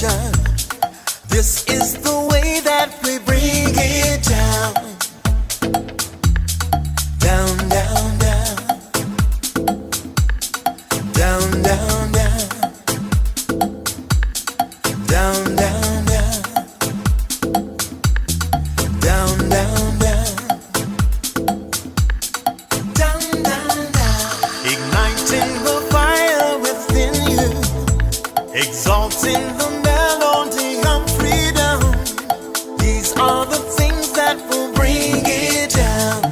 contrition. This is the way that we bring it down. Down, down, down. Down, down, down. Down, down, down. Down, down, down. Down, down, down. Igniting the fire within you. Exalting the melody of freedom. These are the things that will bring it down.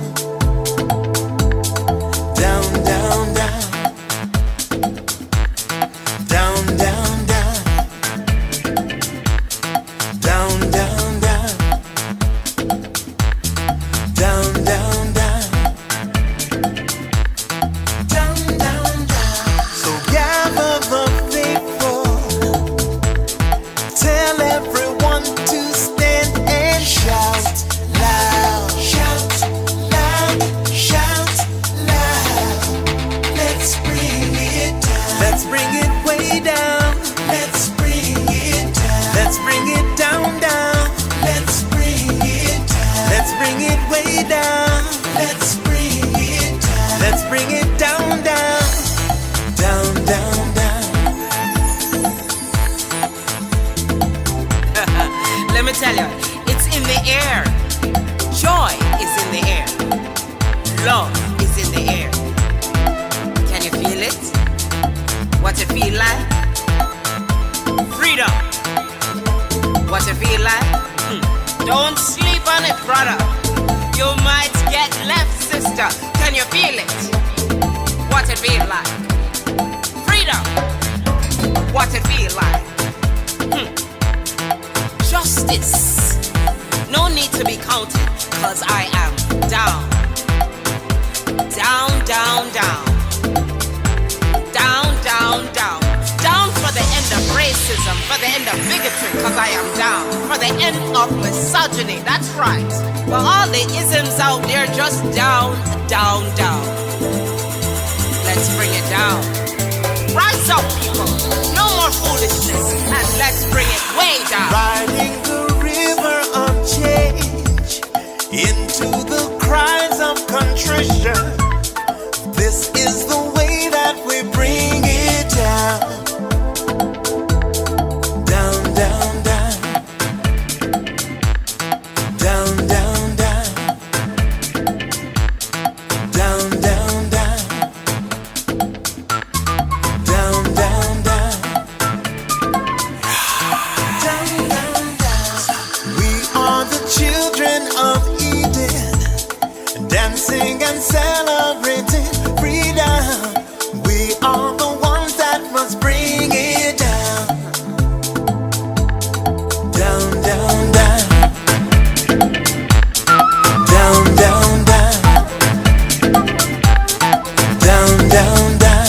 Down, down, down. Down, down, down. Down, down, down. Down, down, down. Down, down, down. So gather the faithful. Tell everyone to stand and shout loud. Shout loud. Shout loud. Let's bring it down. Let's bring it way down. Let's bring it down. Let's bring it down, down. Let's bring it down. Let's bring it way down. Let's bring it down. Let's bring it down, down. Down, down, down. Let me tell you, it's in the air. Joy is in the air. Love is in the air. Can you feel it? What it feel like? Freedom. What it feel like? Don't sleep on it, brother. You might get left, sister. Can you feel it? What it feel like? Freedom. What it feel like? Justice. No need to be counted, cause I am down. Down, down, down. Down, down, down. Down for the end of racism, for the end of bigotry, cause I am down. For the end of misogyny, that's right. For all the isms out there, just down, down, down. Let's bring it down. Rise up, people. No more foolishness, and let's bring it way down. Riding the river of change into the cries of contrition. This is the way that we bring it down. Down, down, down. Down, down, down. Down, down, down. Down, down, down. Down, down, down. We are the children of Eden, dancing and celebrating freedom. We are the ones that must bring it down. Down, down, down. Down, down, down. Down, down, down.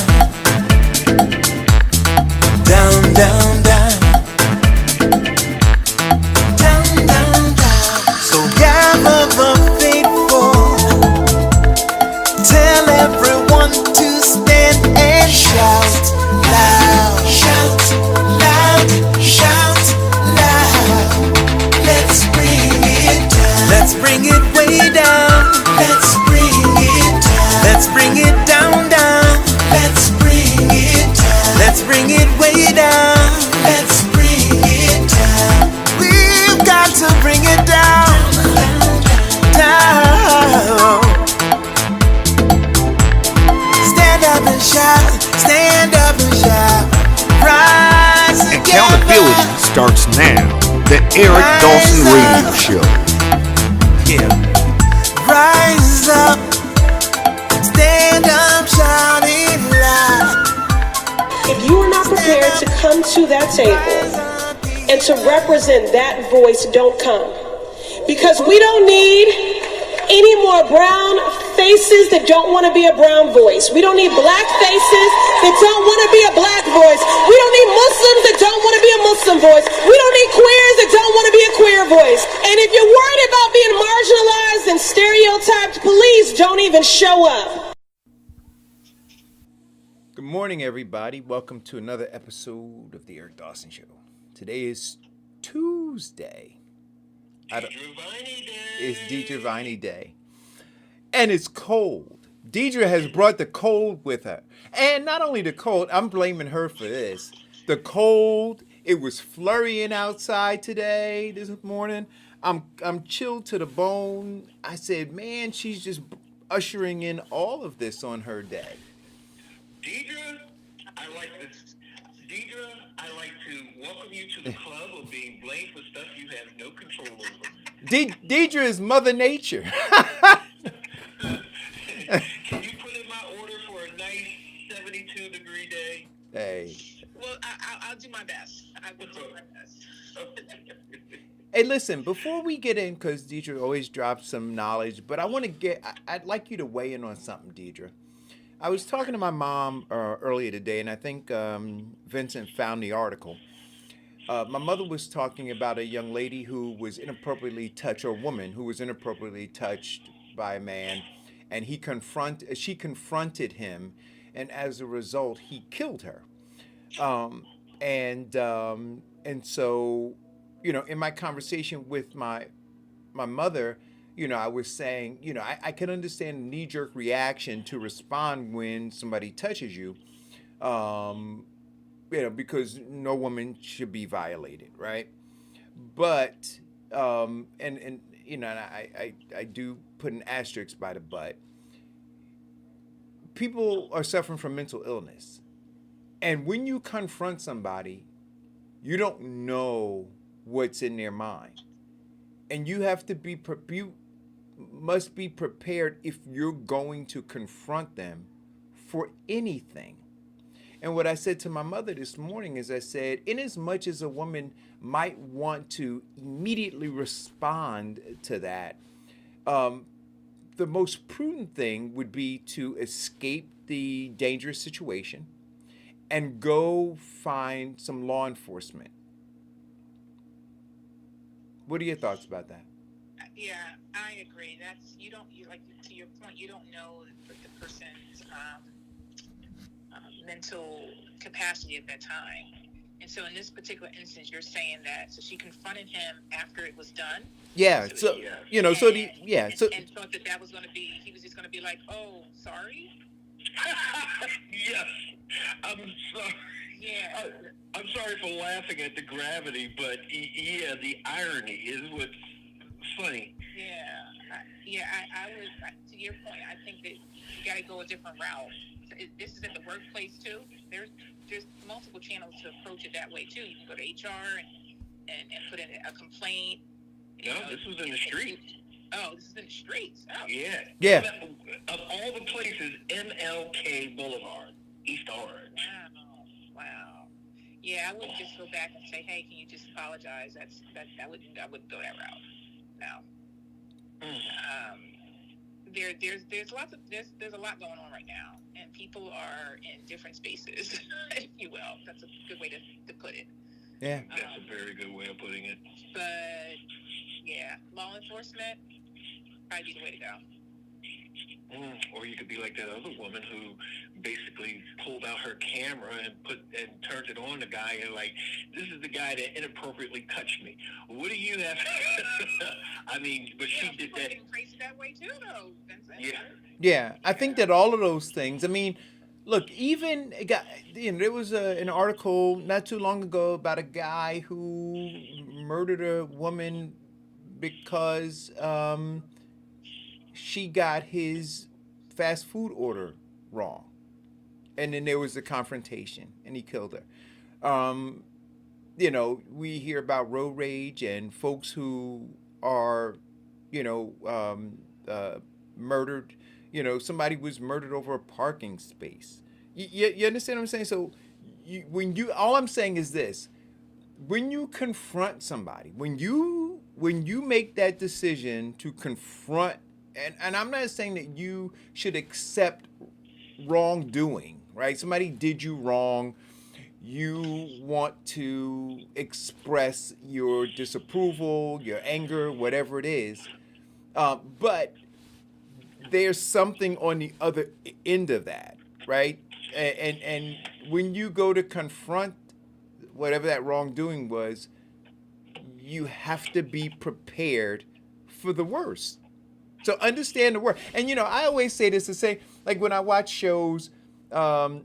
Down, down, down. Down, down, down. So gather the faithful. Tell everyone to stand and shout loud. Shout loud. Shout loud. Let's bring it down. Let's bring it way down. Let's bring it down. Let's bring it down, down. Let's bring it down. Let's bring it way down. Let's bring it down. We've got to bring it down. Down. Stand up and shout. Stand up and shout. Rise together. Accountability starts now. The Eric Dawson Radio Show. Yeah. Rise up. Stand up, shout it loud. If you are not prepared to come to that table and to represent that voice, don't come. Because we don't need any more brown faces that don't want to be a brown voice. We don't need black faces that don't want to be a black voice. We don't need Muslims that don't want to be a Muslim voice. We don't need queers that don't want to be a queer voice. And if you're worried about being marginalized and stereotyped, please don't even show up. Good morning, everybody. Welcome to another episode of The Eric Dawson Show. Today is Tuesday. It's Deidre Viney Day. And it's cold. Deidre has brought the cold with her. And not only the cold, I'm blaming her for this. The cold, it was flurrying outside today, this morning. I'm chilled to the bone. I said, man, she's just ushering in all of this on her day. Deidre, I like this. Deidre, I like to welcome you to the club of being blamed for stuff you have no control over. Deidre is Mother Nature. Can you put in my order for a nice 72-degree day? Hey. Well, I'll do my best. I will do my best. Hey, listen, before we get in, because Deidre always drops some knowledge, but I'd like you to weigh in on something, Deidre. I was talking to my mom earlier today, and I think Vincent found the article. My mother was talking about a young lady who was inappropriately touched, or a woman who was inappropriately touched by a man, and she confronted him, and as a result, he killed her. And so, in my conversation with my mother, I was saying, I can understand the knee-jerk reaction to respond when somebody touches you, because no woman should be violated, right? But, and I do put an asterisk by the but. People are suffering from mental illness. And when you confront somebody, you don't know what's in their mind. And you have to you must be prepared if you're going to confront them for anything. And what I said to my mother this morning is I said, inasmuch as a woman might want to immediately respond to that, the most prudent thing would be to escape the dangerous situation and go find some law enforcement. What are your thoughts about that? Yeah, I agree. To your point, you don't know the person's mental capacity at that time. And so in this particular instance, you're saying that, so she confronted him after it was done? Yeah, and thought that was going to be, he was just going to be like, oh, sorry? Yes. I'm sorry. Yeah. I'm sorry for laughing at the gravity, but yeah, the irony is what's funny. Yeah. I was, to your point, I think that you got to go a different route. This is at the workplace too. There's multiple channels to approach it that way too. You can go to HR and put in a complaint. No, this was in the streets. Oh, this is in the streets. Oh. Yeah. Of all the places, MLK Boulevard, East Orange. Wow. Yeah, I would just go back and say, hey, can you just apologize? I wouldn't go that route. No. There's a lot going on right now, and people are in different spaces, if you will. That's a good way to put it. Yeah. That's a very good way of putting it. But yeah, law enforcement probably be the way to go. Or you could be like that other woman who basically pulled out her camera and turned it on the guy and like, this is the guy that inappropriately touched me. What do you have? I mean, but she did that. Crazy that way too, though, Vincent. Yeah. Yeah, I think that all of those things. I mean, look, there was an article not too long ago about a guy who murdered a woman because she got his fast food order wrong. And then there was a confrontation and he killed her. We hear about road rage and folks who are, murdered. Somebody was murdered over a parking space. You understand what I'm saying? So all I'm saying is this. When you confront somebody, when you make that decision to confront, and I'm not saying that you should accept wrongdoing, right? Somebody did you wrong. You want to express your disapproval, your anger, whatever it is. But there's something on the other end of that, right? And when you go to confront whatever that wrongdoing was, you have to be prepared for the worst. So understand the word. And I always say this to say, like when I watch shows, and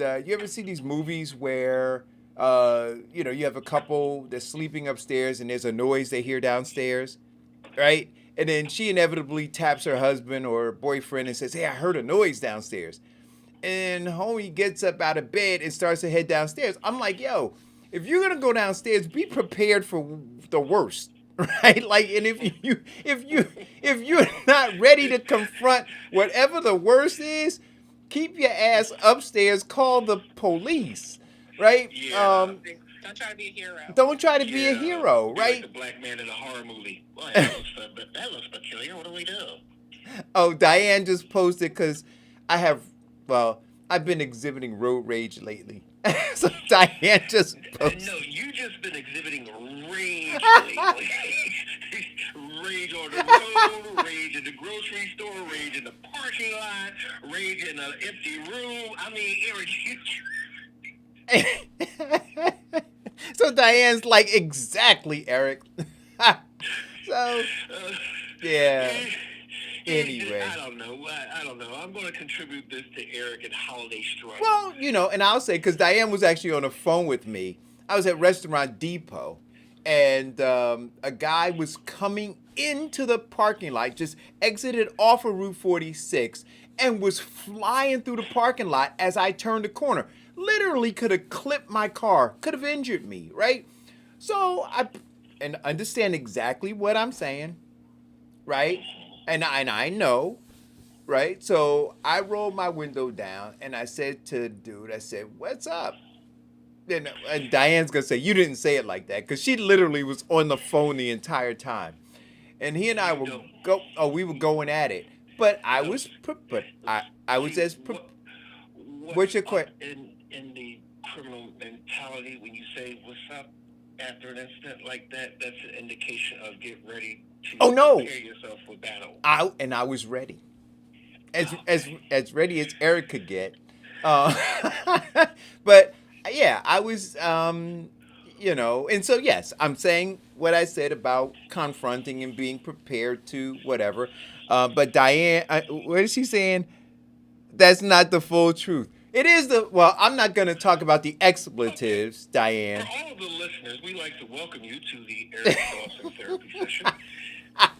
you ever see these movies where you have a couple that's sleeping upstairs and there's a noise they hear downstairs, right? And then she inevitably taps her husband or boyfriend and says, "Hey, I heard a noise downstairs." And homie gets up out of bed and starts to head downstairs. I'm like, yo, if you're gonna go downstairs, be prepared for the worst, right? Like, and if you're not ready to confront whatever the worst is, keep your ass upstairs. Call the police, right? Yeah. Don't try to be a hero. Don't try to be a hero, Be right? like the black man in a horror movie. Well, that looks peculiar. What do we do? Oh, Diane just posted because I've been exhibiting road rage lately. So Diane just posted. No, you just been exhibiting rage lately. Rage on the road, rage in the grocery store, rage in the parking lot, rage in an empty room. I mean, Eric, So Diane's like, exactly, Eric. So, yeah. Anyway. I don't know. I'm going to contribute this to Eric and Holiday Strike. Well, and I'll say, because Diane was actually on the phone with me. I was at Restaurant Depot, and a guy was coming into the parking lot, just exited off of Route 46, and was flying through the parking lot as I turned the corner. Literally could have clipped my car, could have injured me, right? So and understand exactly what I'm saying, right? And I know, right? So I rolled my window down and I said to the dude, I said, "What's up?" And Diane's gonna say, "You didn't say it like that," because she literally was on the phone the entire time. And he and I we were going at it. But I was as what's your question? In the criminal mentality, when you say "what's up" after an incident like that, that's an indication of get ready to prepare yourself for battle. I was ready, as ready as Eric could get. But yeah, I was, and so yes, I'm saying what I said about confronting and being prepared to whatever. But Diane, what is she saying? That's not the full truth. It is I'm not going to talk about the expletives, Diane. For all of the listeners, we'd like to welcome you to the Eric Dawson therapy session. Our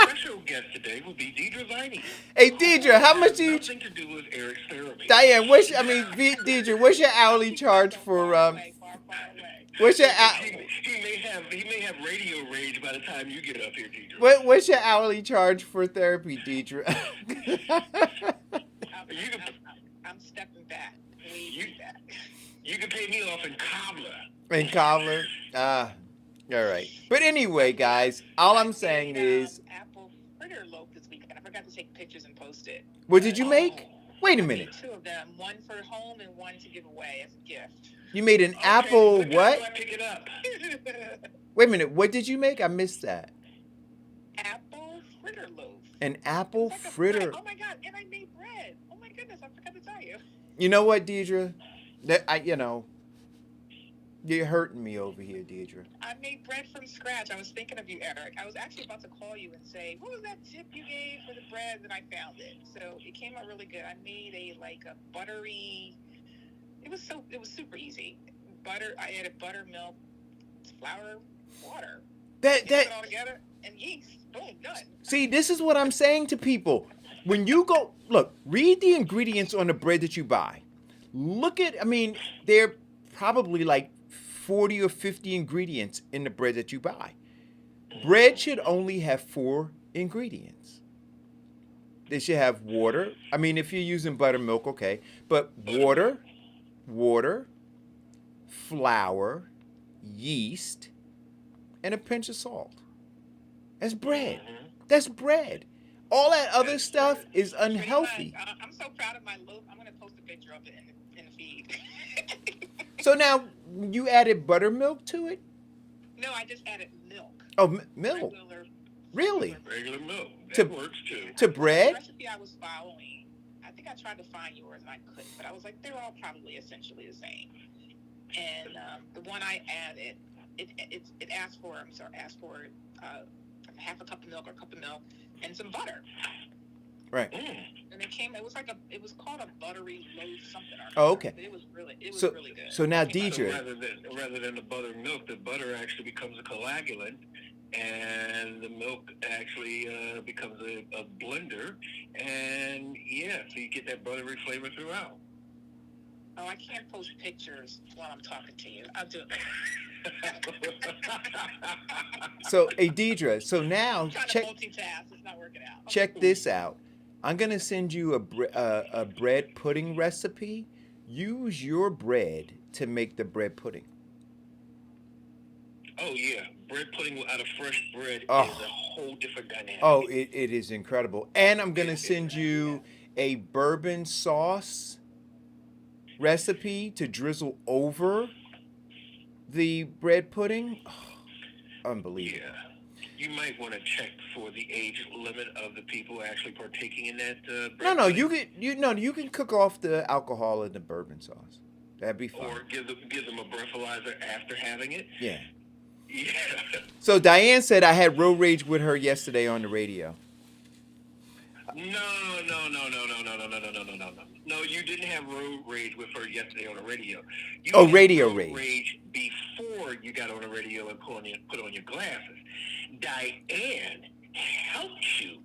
special guest today will be Deidre Viney. Hey, Deidre, how much do you... Nothing to do with Eric's therapy. Diane, Deidre, what's your hourly charge for... What's your... He may have radio rage by the time you get up here, Deidre. What's your hourly charge for therapy, Deidre? I'm stepping back. You can pay me off in cobbler. In cobbler? All right. But anyway, guys, all I'm saying is... apple fritter loaf this weekend. I forgot to take pictures and post it. What did you make? Wait a minute. I made 2 of them. One for home and one to give away as a gift. You made an apple what? I pick it up. Wait a minute. What did you make? I missed that. Apple fritter loaf. An apple Like fritter. Oh my God! And I made bread. Oh my goodness! I forgot to tell you. You know what, Deidre? You're hurting me over here, Deidre. I made bread from scratch. I was thinking of you, Eric. I was actually about to call you and say, what was that tip you gave for the bread? And I found it. So it came out really good. I made a buttery. It was super easy. Butter. I added buttermilk, flour, water. Put it all together and yeast. Boom, done. See, this is what I'm saying to people. When you go, look, read the ingredients on the bread that you buy. They're probably like 40 or 50 ingredients in the bread that you buy. Bread should only have 4 ingredients. They should have water. If you're using buttermilk, okay. But water, flour, yeast, and a pinch of salt. That's bread. That's bread. All that other stuff is unhealthy. I'm so proud of my loaf. I'm going to post a picture of it in the feed. So now, you added buttermilk to it? No, I just added milk. Oh, milk. Really? Regular milk. That works too. To bread? The recipe I was following, I think I tried to find yours and I couldn't, but I was like, they're all probably essentially the same. and the one I added, it asked for half a cup of milk or a cup of milk and some butter. Right. And it was called a buttery loaf something. Oh, okay. But it was really good. So now, It came out- Deidre. Rather than the buttered milk, the butter actually becomes a coagulant, and the milk actually becomes a blender, and so you get that buttery flavor throughout. Oh, I can't post pictures while I'm talking to you. I'll do it. So, hey, Deidre. So now, I'm trying to multitask. It's not working out. check this out. I'm gonna send you a bread pudding recipe. Use your bread to make the bread pudding. Oh yeah, bread pudding out of fresh bread Oh. is a whole different dynamic. Oh, it is incredible. And I'm gonna send you a bourbon sauce recipe to drizzle over the bread pudding. Oh, unbelievable. Yeah. You might want to check for the age limit of the people actually partaking in that. Bread No, pudding. you can cook off the alcohol in the bourbon sauce. That'd be fine. Or give them a breathalyzer after having it. Yeah. Yeah. So Diane said I had road rage with her yesterday on the radio. No. No, you didn't have road rage with her yesterday on the radio. You Oh, had radio road rage. before you got on the radio and put on your glasses. Diane helped you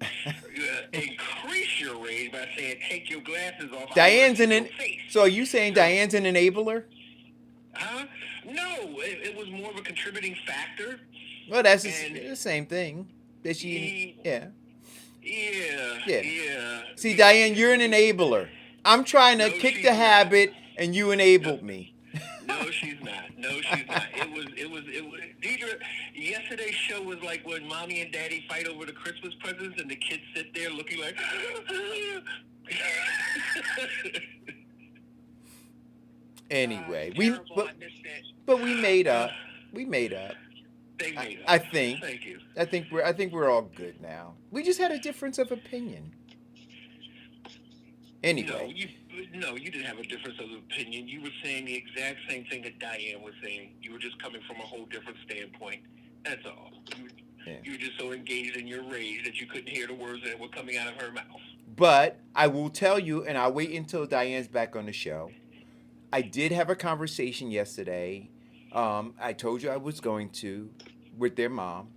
increase your rage by saying, "Take your glasses off." Diane's in an face. So are you saying Diane's an enabler? Huh? No, it was more of a contributing factor. Well, that's And- the same thing. That she, Yeah. yeah. Yeah. See, Diane, you're an enabler. I'm trying to No, kick she's the not. habit, and you enabled me. No, she's not. No, she's not. It was. Deidre, yesterday's show was like when mommy and daddy fight over the Christmas presents, and the kids sit there looking like. Anyway, Terrible. I missed it. but we made up. We made up. They made up. I think. Thank you. I think we're all good now. We just had a difference of opinion. Anyway, You didn't have a difference of opinion. You were saying the exact same thing that Diane was saying. You were just coming from a whole different standpoint. That's all. You were just so engaged in your rage that you couldn't hear the words that were coming out of her mouth. but I will tell you, and I'll wait until Diane's back on the show. I did have a conversation yesterday. I told you I was going to with their mom,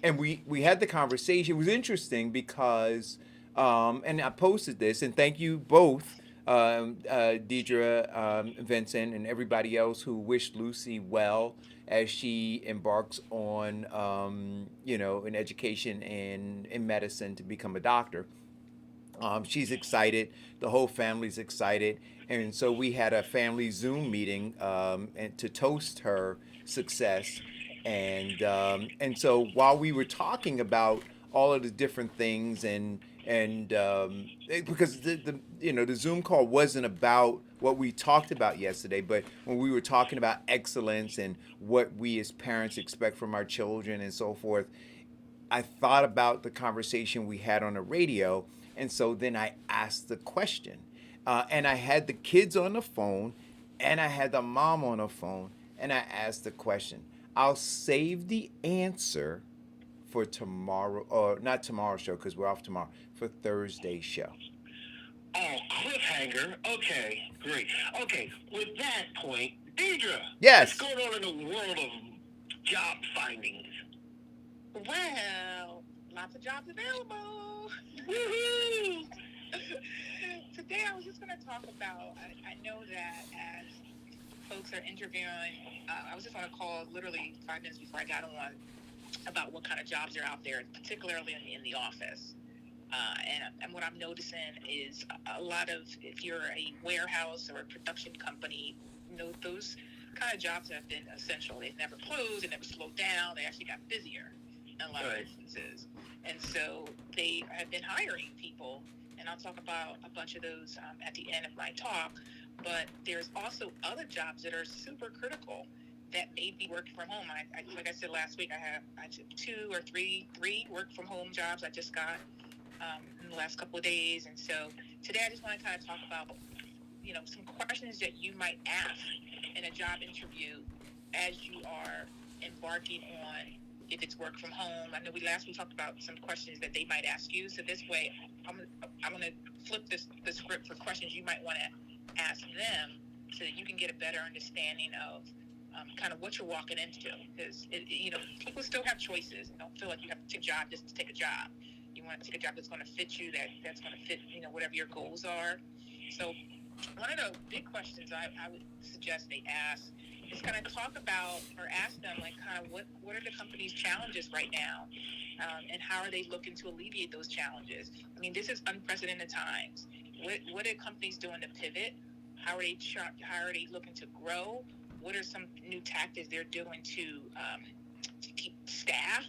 and we had the conversation. It was interesting because, and I posted this, and thank you both, Deidre, Vincent, and everybody else who wished Lucy well as she embarks on, an education in medicine to become a doctor. She's excited. The whole family's excited. And so we had a family Zoom meeting and to toast her success. And so while we were talking about all of the different things because the Zoom call wasn't about what we talked about yesterday, but when we were talking about excellence and what we as parents expect from our children and so forth, I thought about the conversation we had on the radio. And so then I asked the question. And I had the kids on the phone, and I had the mom on the phone, and I asked the question. I'll save the answer for tomorrow, or not tomorrow's show because we're off tomorrow, for Thursday's show. Oh, cliffhanger. Okay, great. Okay, with that point, Deidre. Yes. What's going on in the world of job findings? Well, lots of jobs available. Woohoo! Today I was just going to talk about, I know that as folks are interviewing, I was just on a call literally 5 minutes before I got on about what kind of jobs are out there, particularly in the office. And what I'm noticing is a lot of, if you're a warehouse or a production company, those kind of jobs have been essential. They've never closed, they never slowed down, they actually got busier in a lot of instances. And so they have been hiring people, and I'll talk about a bunch of those at the end of my talk. But there's also other jobs that are super critical that may be working from home. I like I said last week, I took 2 or 3 work from home jobs I just got in the last couple of days. And so today I just want to kind of talk about, some questions that you might ask in a job interview as you are embarking on if it's work from home. I know we talked about some questions that they might ask you. So this way, I'm going to flip the script for questions you might want to ask them so that you can get a better understanding of kind of what you're walking into. Because, people still have choices. Don't feel like you have to take a job just to take a job. You want to take a job that's going to fit you, that's going to fit, whatever your goals are. So one of the big questions I would suggest they ask is kind of talk about or ask them like kind of what are the company's challenges right now, and how are they looking to alleviate those challenges? I mean, this is unprecedented times. What are companies doing to pivot? How are they looking to grow? What are some new tactics they're doing to keep staff?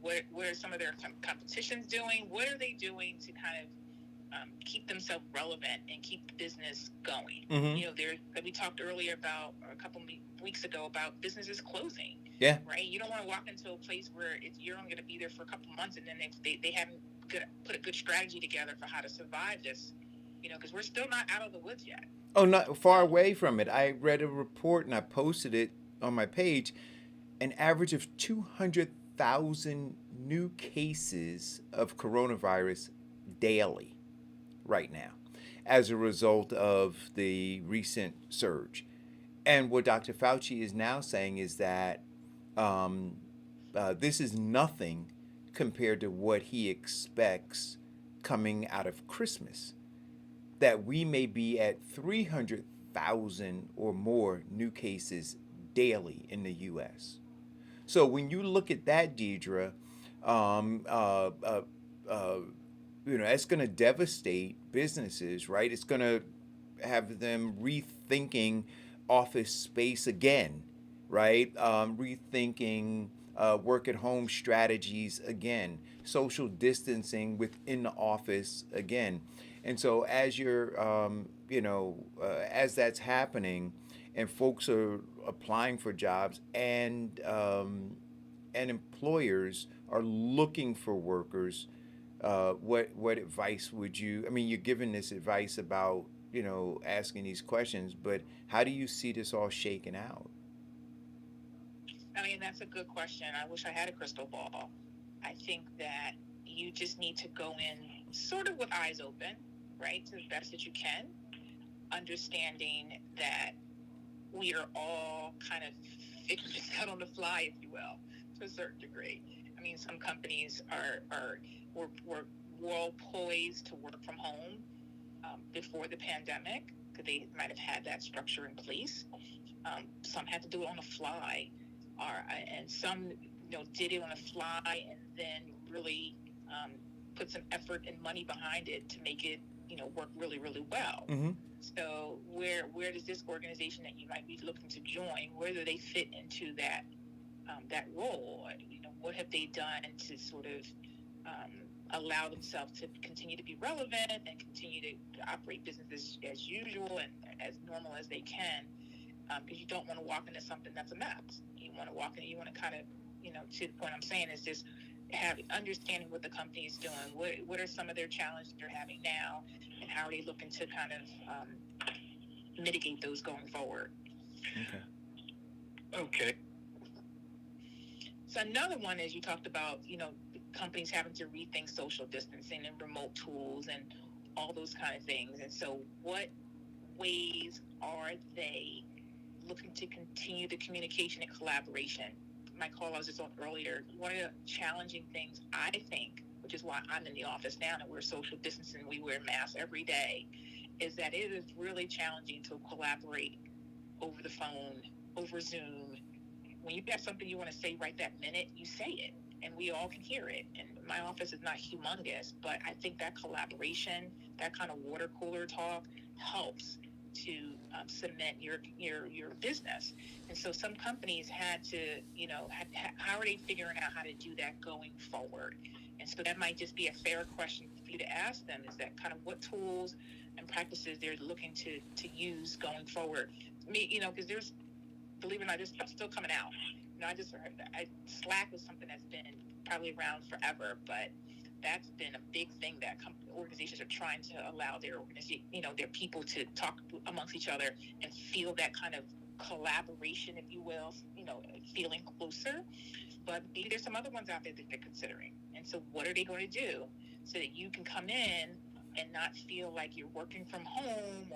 What are some of their competitions doing? What are they doing to kind of keep themselves relevant and keep the business going? We talked earlier about, or a couple weeks ago, about businesses closing. Yeah. Right. You don't want to walk into a place where you're only going to be there for a couple months, and then they haven't put a good strategy together for how to survive this. Because we're still not out of the woods yet. Oh, not far away from it. I read a report and I posted it on my page. An average of 200,000 new cases of coronavirus daily right now as a result of the recent surge. And what Dr. Fauci is now saying is that this is nothing compared to what he expects coming out of Christmas, that we may be at 300,000 or more new cases daily in the U.S. So when you look at that, Deidre, it's going to devastate businesses, right? It's going to have them rethinking office space again, right? Rethinking work at home strategies again, social distancing within the office again. And so as you're, as that's happening and folks are applying for jobs and employers are looking for workers, what advice would you, you're giving this advice about, asking these questions, but how do you see this all shaking out? That's a good question. I wish I had a crystal ball. I think that you just need to go in sort of with eyes open, right, to the best that you can, understanding that we are all kind of figuring this out on the fly, if you will, to a certain degree. Some companies were well poised to work from home before the pandemic, because they might have had that structure in place. Some had to do it on the fly, and some did it on the fly and then really put some effort and money behind it to make it work really, really well. Mm-hmm. So where does this organization that you might be looking to join, where do they fit into that role? What have they done to sort of allow themselves to continue to be relevant and continue to operate businesses as usual and as normal as they can? Because you don't want to walk into something that's a mess. You want to walk in, you want to kind of, to the point I'm saying is just understanding what the company is doing. What are some of their challenges they're having now, and how are they looking to kind of mitigate those going forward? Okay. So another one is you talked about, companies having to rethink social distancing and remote tools and all those kind of things. And so what ways are they looking to continue the communication and collaboration? My call I was just on earlier, one of the challenging things I think, which is why I'm in the office now and we're social distancing, we wear masks every day, is that it is really challenging to collaborate over the phone, over Zoom. When you have something you want to say right that minute, you say it, and we all can hear it. And my office is not humongous, but I think that collaboration, that kind of water cooler talk, helps to cement your business. And so some companies had to, how are they figuring out how to do that going forward? And so that might just be a fair question for you to ask them, is that kind of what tools and practices they're looking to use going forward. Because there's, believe it or not, there's stuff still coming out. I just heard that Slack is something that's been probably around forever, but that's been a big thing that organizations are trying to allow their their people to talk amongst each other and feel that kind of collaboration, if you will, feeling closer. But maybe there's some other ones out there that they're considering. And so what are they going to do so that you can come in and not feel like you're working from home,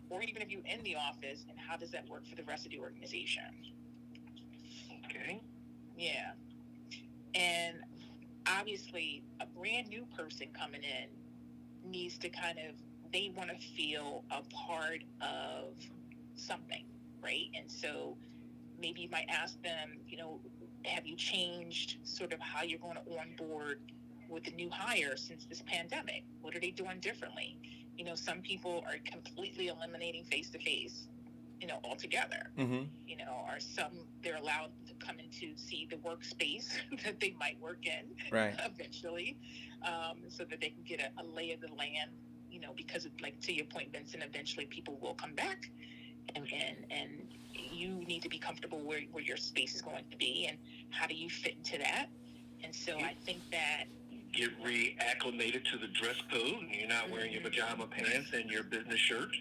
or even if you're in the office, and how does that work for the rest of the organization? Okay. Yeah. And obviously, a brand new person coming in needs to they want to feel a part of something, right? And so maybe you might ask them, have you changed sort of how you're going to onboard with the new hire since this pandemic? What are they doing differently? Some people are completely eliminating face-to-face, altogether. Mm-hmm. Or some, they're allowed to come in to see the workspace that they might work in eventually, so that they can get a lay of the land, because of, like, to your point, Vincent, eventually people will come back, and you need to be comfortable where your space is going to be, and how do you fit into that. And so I think that get reacclimated to the dress code, and you're not wearing your pajama pants and your business shirt.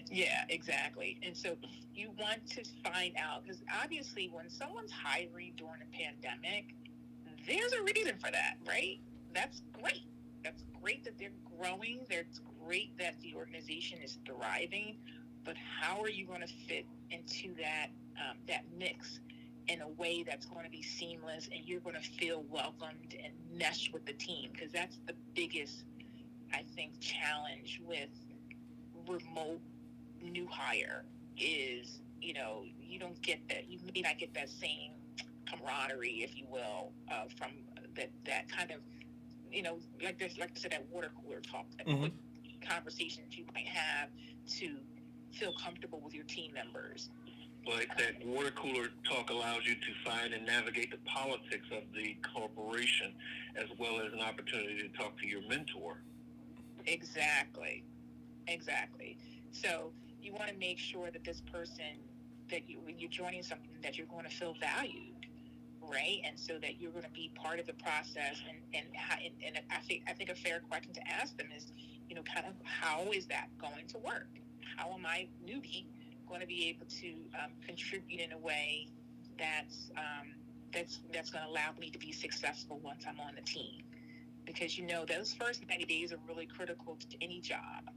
Yeah, exactly. And so you want to find out, because obviously when someone's hiring during a pandemic, there's a reason for that, right? That's great. That's great that they're growing. It's great that the organization is thriving. But how are you going to fit into that mix in a way that's going to be seamless, and you're going to feel welcomed and mesh with the team? Because that's the biggest, I think, challenge with remote new hire is, you don't get that. You may not get that same camaraderie, if you will, from that kind of, like this, like I said, that water cooler talk, that quick conversations you might have to feel comfortable with your team members. Like that water cooler talk allows you to find and navigate the politics of the corporation, as well as an opportunity to talk to your mentor. Exactly. So you want to make sure that this person, that when you're joining something, that you're going to feel valued, right? And so that you're going to be part of the process. And I think a fair question to ask them is, kind of, how is that going to work? How am I, newbie, going to be able to contribute in a way that's going to allow me to be successful once I'm on the team? Because those first 90 days are really critical to any job.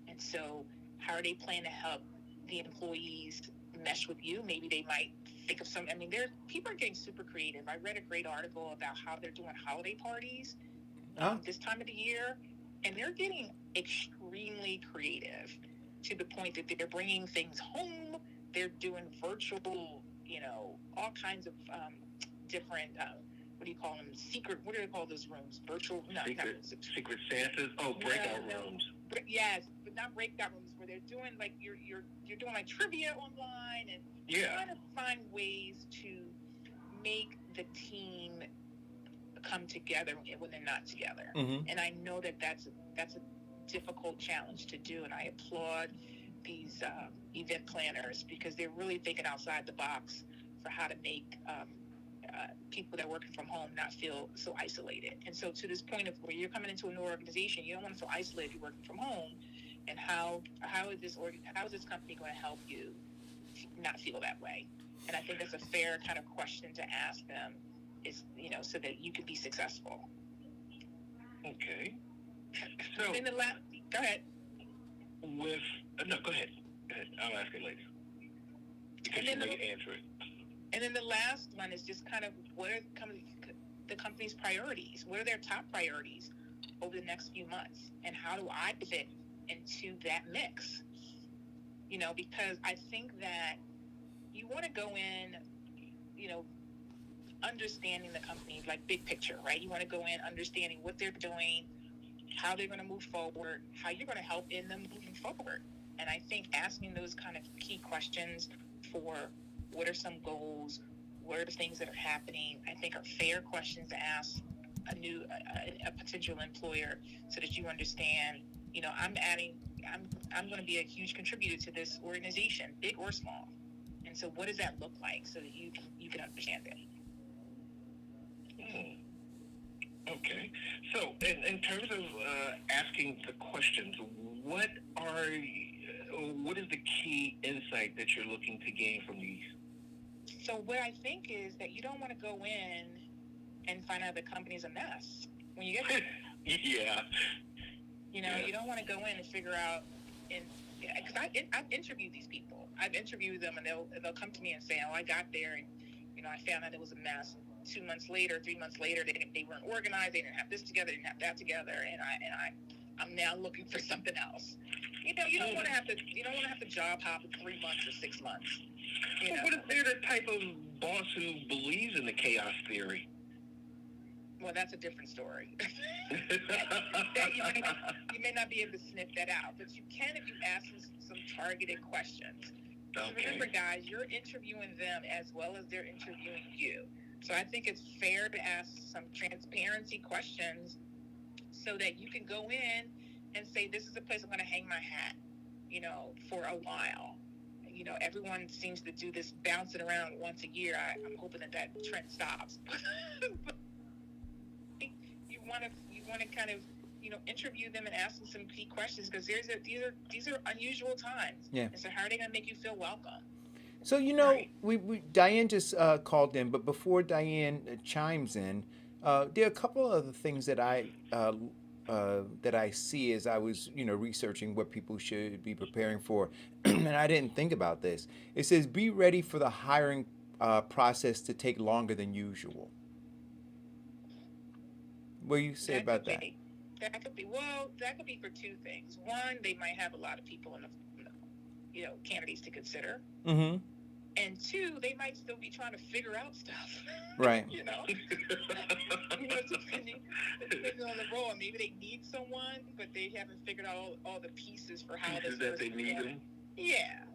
And so how are they planning to help the employees mesh with you? Maybe they might think of people are getting super creative. I read a great article about how they're doing holiday parties this time of the year, and they're getting extremely creative, to the point that they're bringing things home. They're doing virtual, all kinds of different, what do you call them? What do they call those rooms? Virtual, secret Santas. Oh, breakout rooms. Yes, but not breakout rooms, where they're doing like you're doing like trivia online, and trying to find ways to make the team come together when they're not together. Mm-hmm. And I know that that's a difficult challenge to do, and I applaud these event planners, because they're really thinking outside the box for how to make people that are working from home not feel so isolated. And so, to this point of where you're coming into a new organization, you don't want to feel isolated. You're working from home, and how is this company going to help you not feel that way? And I think that's a fair kind of question to ask them, is so that you can be successful. Okay. So, go ahead. Go ahead. I'll ask it later. Because you may answer it. And then the last one is just kind of, what are the company's priorities? What are their top priorities over the next few months? And how do I fit into that mix? Because I think that you want to go in, understanding the company, like big picture, right? You want to go in understanding what they're doing, how they're going to move forward, how you're going to help in them moving forward. And I think asking those kind of key questions for what are some goals, what are the things that are happening, I think are fair questions to ask a potential employer, so that you understand, I'm going to be a huge contributor to this organization, big or small. And so what does that look like, so that you can understand it? Okay. So, in terms of asking the questions, what are what is the key insight that you're looking to gain from these? So what I think is that you don't want to go in and find out the company's a mess when you get there. Yeah. You don't want to go in and figure out, because I've interviewed these people. I've interviewed them, and they'll come to me and say, "Oh, I got there, and I found out it was a mess. 2 months later, 3 months later, they weren't organized. They didn't have this together, they didn't have that together, and I'm now looking for something else." You don't want to have to job hop in 3 months or 6 months. Well, what if they're the type of boss who believes in the chaos theory? Well, that's a different story. that you may not be able to sniff that out, but you can if you ask them some targeted questions. So remember, guys, you're interviewing them as well as they're interviewing you. So I think it's fair to ask some transparency questions so that you can go in and say, this is a place I'm going to hang my hat, for a while. Everyone seems to do this bouncing around once a year. I'm hoping that trend stops. You want to kind of interview them and ask them some key questions, because these are unusual times. Yeah. And so how are they going to make you feel welcome? So Right. we Diane just called in, but before Diane chimes in, there are a couple of other things that I see as I was researching what people should be preparing for, and I didn't think about this. It says be ready for the hiring process to take longer than usual. What do you say about that? That could be for two things. One, they might have a lot of people in the candidates to consider. Mm-hmm. And two, they might still be trying to figure out stuff. Right. Depending on the role. Maybe they need someone, but they haven't figured out all the pieces for how this that they need them. Yeah.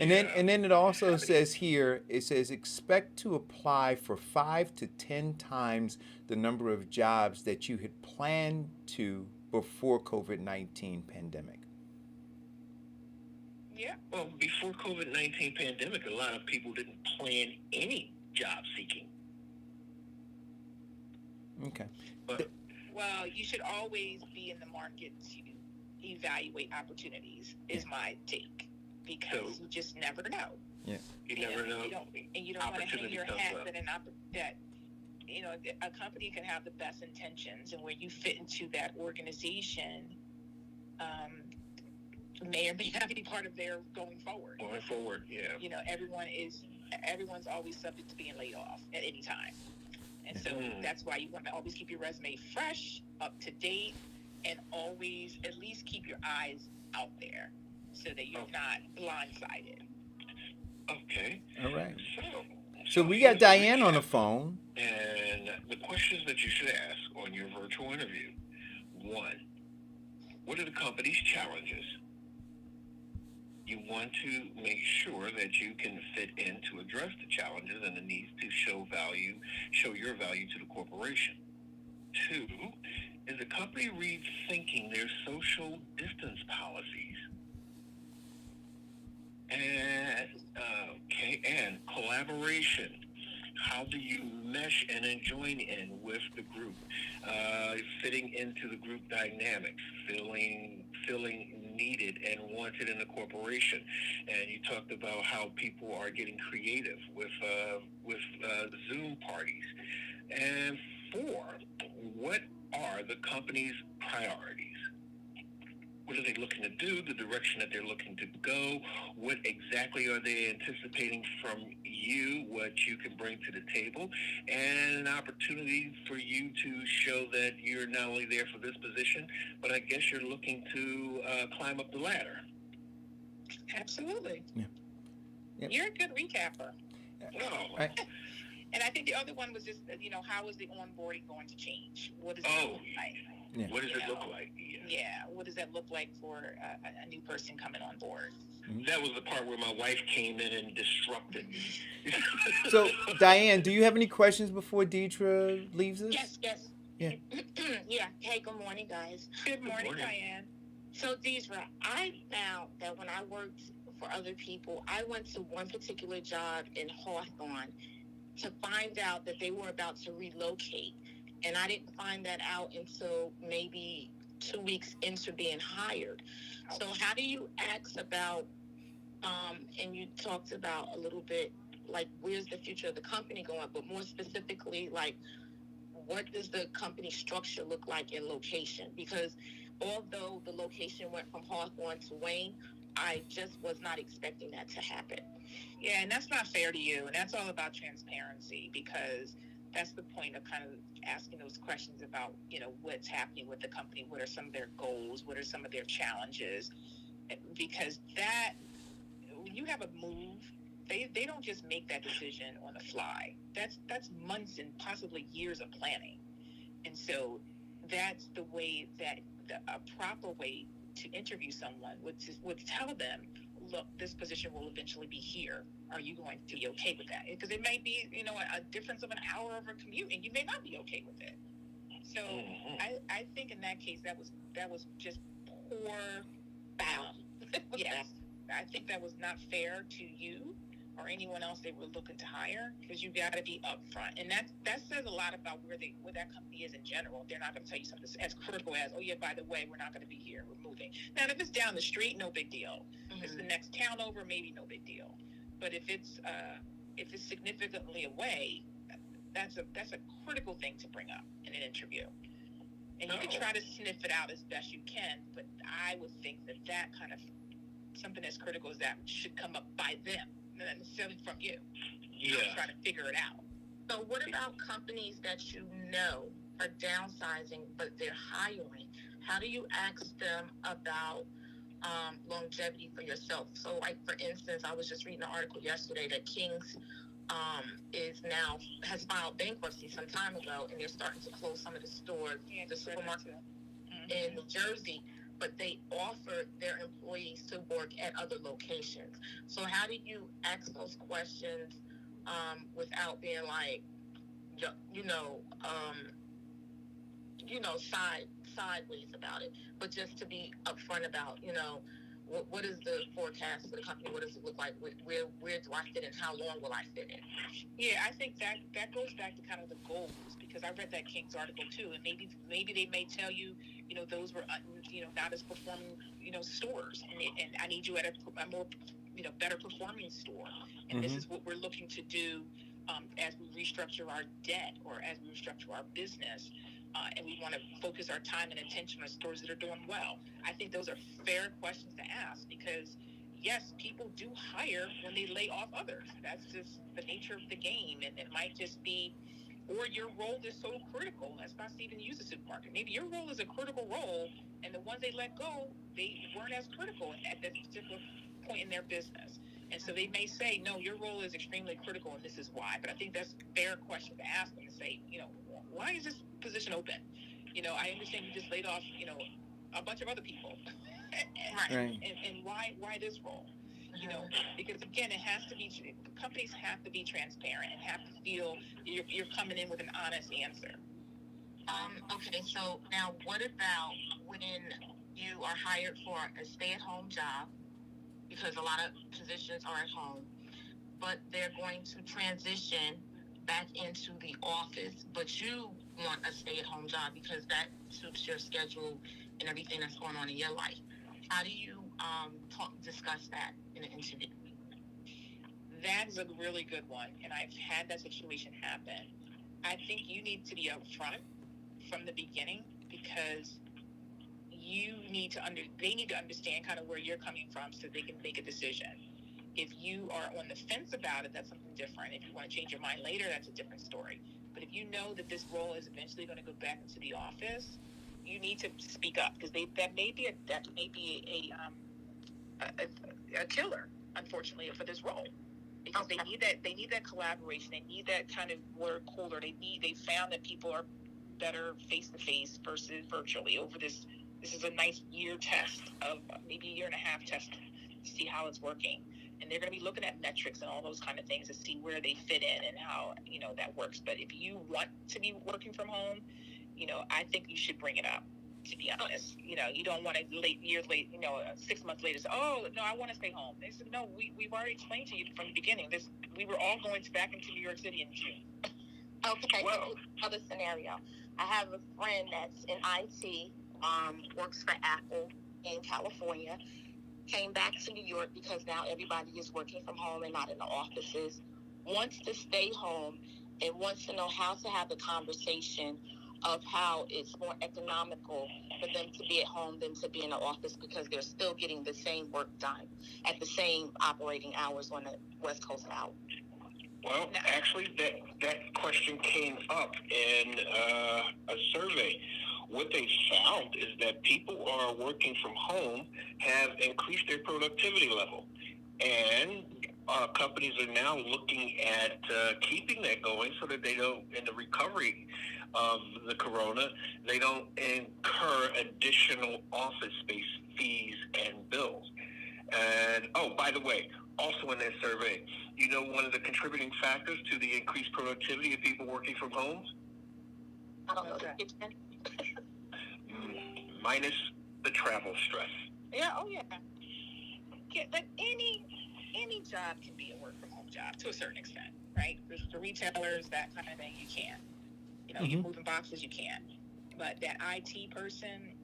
And then it also says here, it says expect to apply for 5 to 10 times the number of jobs that you had planned to before COVID-19 pandemic. Yeah. Well, before COVID-19 pandemic, a lot of people didn't plan any job seeking. Okay. But Well, you should always be in the market to evaluate opportunities, is my take, because you just never know. Yeah. You never know. You don't want to hang your hat up. that a company can have the best intentions, and where you fit into that organization may or may not be part of their going forward. Going forward, yeah. Everyone's always subject to being laid off at any time. And so that's why you want to always keep your resume fresh, up to date, and always at least keep your eyes out there so that you're not blindsided. Okay. All right. So we got Diane on the phone. And the questions that you should ask on your virtual interview. 1, what are the company's challenges? You want to make sure that you can fit in to address the challenges and the needs to show your value to the corporation. 2, is the company rethinking their social distance policies? And collaboration. How do you mesh and join in with the group? Fitting into the group dynamics, feeling needed and wanted in the corporation. And you talked about how people are getting creative with Zoom parties. And 4, what are the company's priorities? What are they looking to do? The direction that they're looking to go? What exactly are they anticipating from you? What you can bring to the table? And an opportunity for you to show that you're not only there for this position, but I guess you're looking to climb up the ladder. Absolutely. Yeah. Yep. You're a good recapper. Oh. And I think the other one was just, how is the onboarding going to change? What does it look like? Yeah. What does it look like? Yeah, what does that look like for a new person coming on board? That was the part where my wife came in and disrupted. So, Diane, do you have any questions before Deidre leaves us? Yes. Yeah. Yeah. Hey, good morning, guys. Good morning, morning. Diane. So, Deidre, I found that when I worked for other people, I went to one particular job in Hawthorne to find out that they were about to relocate. And I didn't find that out until maybe 2 weeks into being hired. So how do you ask about, and you talked about a little bit, like, where's the future of the company going, but more specifically, like, what does the company structure look like in location? Because although the location went from Hawthorne to Wayne, I just was not expecting that to happen. Yeah, and that's not fair to you. And that's all about transparency, because that's the point of kind of asking those questions about, what's happening with the company. What are some of their goals? What are some of their challenges? Because that, when you have a move, they don't just make that decision on the fly. That's months and possibly years of planning. And so that's the way that a proper way to interview someone would tell them, look, this position will eventually be here. Are you going to be okay with that? Because it may be, a difference of an hour of a commute, and you may not be okay with it. So I think in that case, that was just poor foul. Yes, I think that was not fair to you or anyone else they were looking to hire, because you got to be upfront, and that says a lot about where that company is in general. They're not going to tell you something as critical as, oh yeah, by the way, we're not going to be here, we're moving. Now, if it's down the street, no big deal. If it's the next town over, maybe no big deal. But if it's significantly away, that's a critical thing to bring up in an interview. And you can try to sniff it out as best you can, but I would think that kind of something as critical as that should come up by them, not necessarily from you. Yeah. Try to figure it out. So what about companies that are downsizing, but they're hiring? How do you ask them about longevity for yourself? So, like, for instance, I was just reading an article yesterday that King's has filed bankruptcy some time ago, and they're starting to close some of the stores, the supermarket in New Jersey, but they offer their employees to work at other locations. So how do you ask those questions without being like, sideways about it, but just to be upfront about, what is the forecast for the company? What does it look like? Where do I fit in? How long will I fit in? Yeah, I think that goes back to kind of the goals, because I read that King's article too, and maybe they may tell you, those were not as performing stores, and I need you at a more better performing store, and this is what we're looking to do as we restructure our debt or as we restructure our business. And we want to focus our time and attention on stores that are doing well. I think those are fair questions to ask, because yes, people do hire when they lay off others. That's just the nature of the game. And it might just be, or your role is so critical. Let's not even use the supermarket. Maybe your role is a critical role, and the ones they let go, they weren't as critical at that particular point in their business. And so they may say, no, your role is extremely critical, and this is why. But I think that's a fair question to ask them, to say, why is this position open? I understand you just laid off, a bunch of other people. Right. And why this role? Because again, companies have to be transparent and have to feel you're coming in with an honest answer. Okay, so now what about when you are hired for a stay-at-home job, because a lot of positions are at home, but they're going to transition back into the office, but you want a stay-at-home job because that suits your schedule and everything that's going on in your life. How do you discuss that in an interview? That's a really good one, and I've had that situation happen. I think you need to be upfront from the beginning, because they need to understand kind of where you're coming from so they can make a decision. If you are on the fence about it, that's something different. If you want to change your mind later, that's a different story. But if you know that this role is eventually going to go back into the office, you need to speak up, because that may be a killer, unfortunately, for this role. Because they need that collaboration. They need that kind of water cooler. They found that people are better face to face versus virtually over this. This is a nice year test of maybe a year and a half test to see how it's working. And they're going to be looking at metrics and all those kind of things to see where they fit in and how, that works. But if you want to be working from home, I think you should bring it up, to be honest. You don't want to years later, 6 months later, say, oh, no, I want to stay home. They said, no, we've already explained to you from the beginning. We were all going back into New York City in June. Okay, well, another scenario. I have a friend that's in IT, works for Apple in California, came back to New York because now everybody is working from home and not in the offices, wants to stay home and wants to know how to have the conversation of how it's more economical for them to be at home than to be in the office because they're still getting the same work done at the same operating hours on the West Coast now. Well, actually, that question came up in a survey. What they found is that people who are working from home have increased their productivity level, and companies are now looking at keeping that going so that they don't, in the recovery of the corona, they don't incur additional office space fees and bills. And, oh, by the way, also in that survey, you know, one of the contributing factors to the increased productivity of people working from home? I don't know. Minus the travel stress. Yeah, oh yeah. Yeah, but any job can be a work from home job to a certain extent, right? There's the retailers, that kind of thing, you can. You know, you're moving boxes, you can. But that IT person,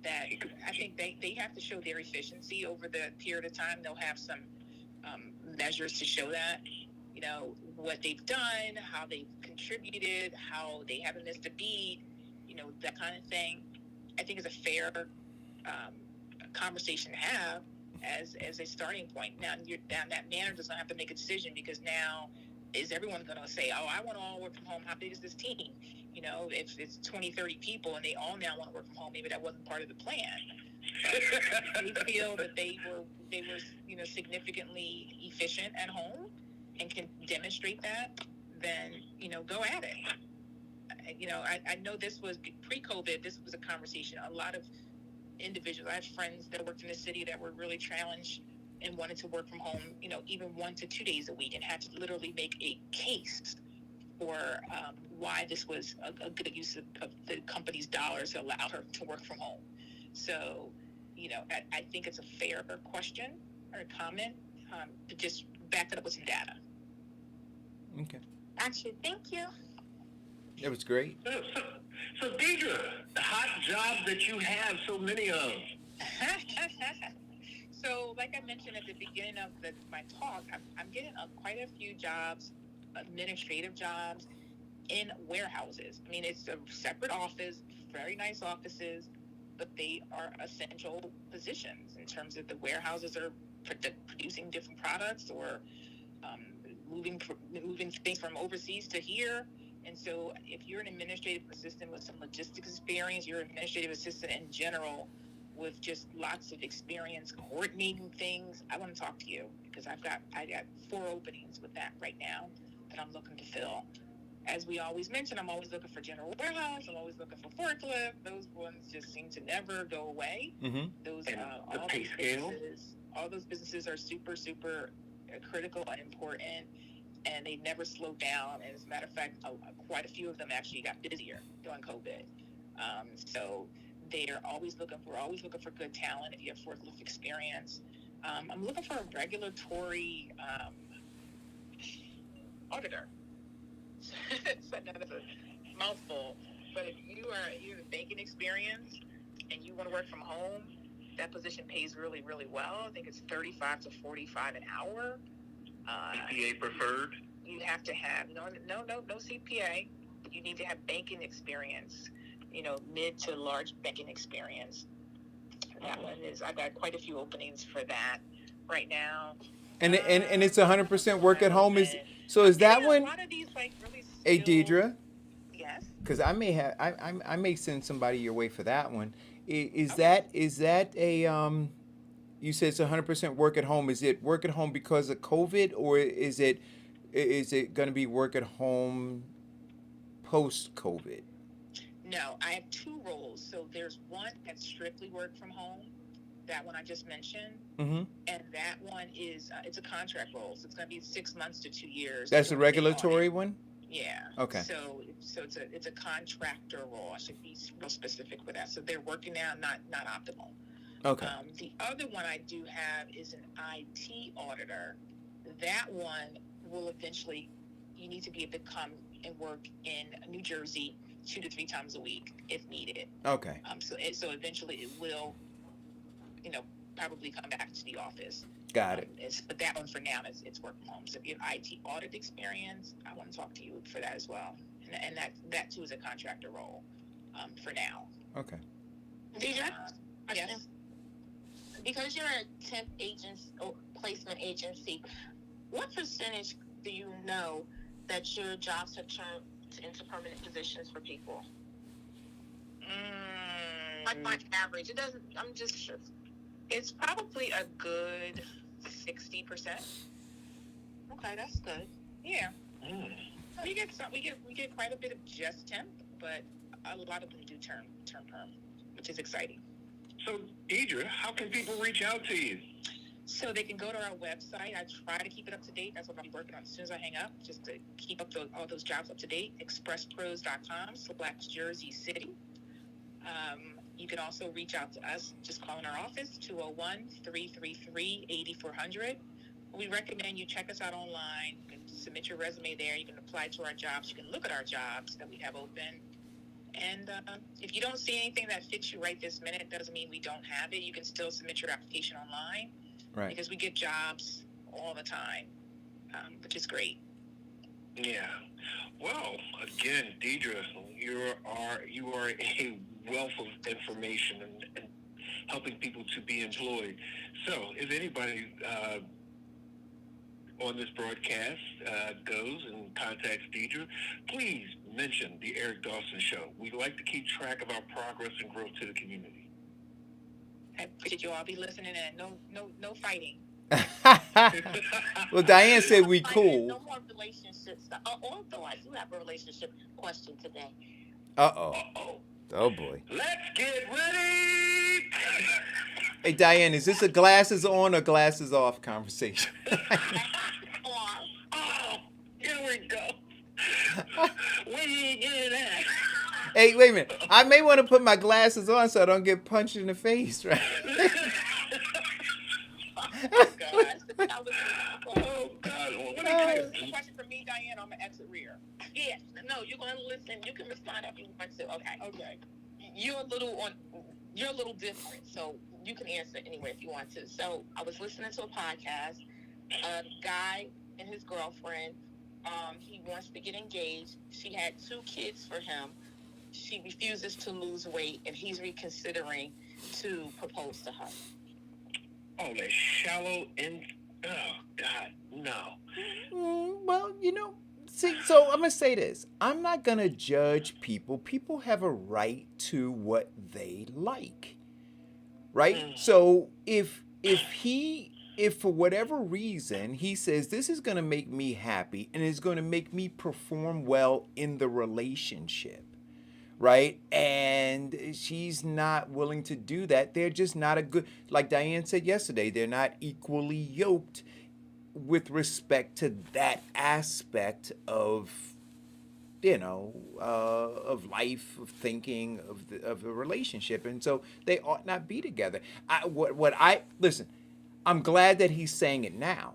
that I think they have to show their efficiency over the period of time. They'll have some measures to show that, you know, what they've done, how they've contributed, how they haven't missed a beat, you know, that kind of thing. I think is a fair conversation to have as a starting point. Now, that manager doesn't have to make a decision because now is everyone going to say, oh, I want to all work from home? How big is this team? You know, if it's 20, 30 people and they all now want to work from home, maybe that wasn't part of the plan. But they feel that they were, you know, significantly efficient at home and can demonstrate that, then, you know, go at it. You know, I know this was pre-COVID. This was a conversation. A lot of individuals, I have friends that worked in the city that were really challenged and wanted to work from home, you know, even 1 to 2 days a week, and had to literally make a case for why this was a good use of the company's dollars to allow her to work from home. So, you know, I think it's a fair question or a comment to just back it up with some data. Okay. Actually, thank you. That was great. So Deidre, the hot jobs that you have so many of. So, like I mentioned at the beginning of my talk, I'm getting quite a few jobs, administrative jobs in warehouses. I mean, it's a separate office, very nice offices, but they are essential positions in terms of the warehouses are producing different products or moving things from overseas to here. And so if you're an administrative assistant with some logistics experience, you're an administrative assistant in general with just lots of experience coordinating things, I want to talk to you because I got 4 openings with that right now that I'm looking to fill. As we always mention, I'm always looking for general warehouse. I'm always looking for forklift. Those ones just seem to never go away. Mm-hmm. Those all those businesses are super, super critical and important, and they never slow down. And as a matter of fact, quite a few of them actually got busier during COVID. So we're always looking for good talent. If you have forklift experience, I'm looking for a regulatory auditor. So that's a mouthful. But if you have banking experience and you want to work from home, that position pays really, really well. I think it's $35 to $45 an hour. CPA preferred? You have to have no CPA. You need to have banking experience, you know, mid to large banking experience. That one is, I've got quite a few openings for that right now. And it's 100% work at home. Is that one? A lot of these, like, really Hey, Deidre. Yes. Because I may send somebody your way for that one. Is Okay. that a You said it's 100% work at home. Is it work at home because of COVID, or is it going to be work at home post COVID? No, I have 2 roles. So there's one that's strictly work from home, that one I just mentioned, Mm-hmm. and that one is it's a contract role, so it's going to be 6 months to 2 years. That's a doing big regulatory audit. one. Yeah. Okay. So it's a contractor role. I should be real specific with that. So they're working now, not optimal. Okay. The other one I do have is an IT auditor. That one will eventually, you need to be able to come and work in New Jersey 2 to 3 times a week if needed. Okay. So eventually it will, probably come back to the office. Got it. But that one for now it's work from home. So if you have IT audit experience, I want to talk to you for that as well. And that too is a contractor role for now. Okay. Deidre, Yes. because you're a temp agency or placement agency, what percentage do you know that your jobs have turned into permanent positions for people? Like average, it doesn't. I'm just sure. It's probably a good 60%. Okay, that's good. Yeah. We get quite a bit of just temp, but a lot of them do turn perm, which is exciting. So, Deidre, how can people reach out to you? So they can go to our website. I try to keep it up to date. That's what I'll be working on as soon as I hang up, just to keep up all those jobs up to date. expresspros.com/Jersey City. You can also reach out to us. Just call in our office, 201-333-8400. We recommend you check us out online. You can submit your resume there. You can apply to our jobs. You can look at our jobs that we have open. And if you don't see anything that fits you right this minute, doesn't mean we don't have it. You can still submit your application online. Right. Because we get jobs all the time, which is great. Yeah. Well, again, Deidre, you are a wealth of information and helping people to be employed. So, if anybody on this broadcast goes and contacts Deidre, please mention the Eric Dawson Show. We'd like to keep track of our progress and growth to the community. I appreciate you all be listening and no fighting. Well, Diane said we cool. No more relationship stuff. Although I do have a relationship question today. Uh-oh. Oh, boy. Let's get ready! Hey, Diane, is this a glasses on or glasses off conversation? Oh, here we go. Where you get at? Hey, wait a minute. I may want to put my glasses on so I don't get punched in the face, right? Oh, God. What What a question for me, Diane. I'm gonna exit rear. Yeah, no, you're going to listen. You can respond if you want to. Okay. Okay. You're a little different, so you can answer anyway if you want to. So I was listening to a podcast. A guy and his girlfriend, he wants to get engaged. She had 2 kids for him. She refuses to lose weight, and he's reconsidering to propose to her. Oh, that shallow oh, God, no. Well, see, so I'm going to say this. I'm not going to judge people. People have a right to what they like, right? So if for whatever reason he says this is going to make me happy and is going to make me perform well in the relationship, right? And she's not willing to do that. They're just not like Diane said yesterday, they're not equally yoked with respect to that aspect of, of life, of thinking, of the relationship. And so they ought not be together. Listen, I'm glad that he's saying it now.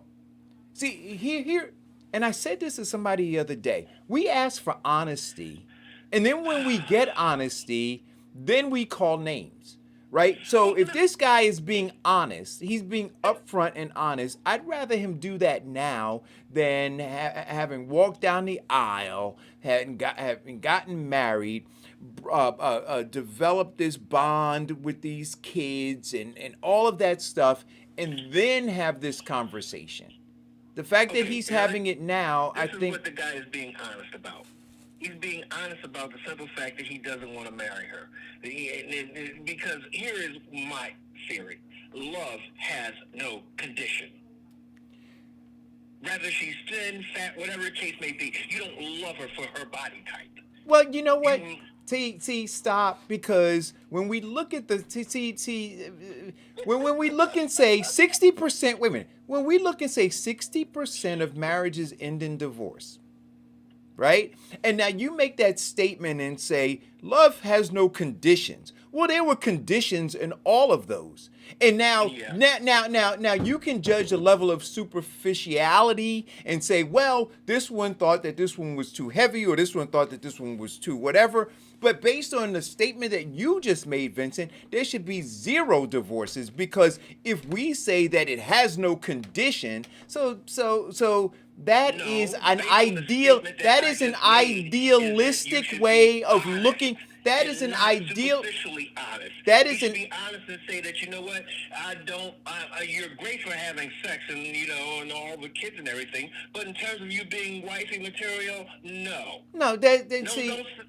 See, here, and I said this to somebody the other day, we ask for honesty. And then when we get honesty, then we call names, right? So if this guy is being honest, he's being upfront and honest, I'd rather him do that now than having walked down the aisle, having gotten married, developed this bond with these kids and all of that stuff, and then have this conversation. The fact that he's having it now, I think... This is what the guy is being honest about. He's being honest about the simple fact that he doesn't want to marry her. Because here is my theory. Love has no condition. Whether she's thin, fat, whatever the case may be, you don't love her for her body type. Well, you know what? Stop, because when we look at the when we look and say 60%, wait a minute. When we look and say 60% of marriages end in divorce, right? And now you make that statement and say, love has no conditions. Well, there were conditions in all of those. And now, now you can judge the level of superficiality and say, well, this one thought that this one was too heavy, or this one thought that this one was too whatever. But based on the statement that you just made, Vincent, there should be 0 divorces, because if we say that it has no condition, so that is an ideal, that is an idealistic way of looking. That is an ideal. That is an. Be honest and say that, you know what, I don't. You're great for having sex and and all the kids and everything, but in terms of you being wifey material, no. No,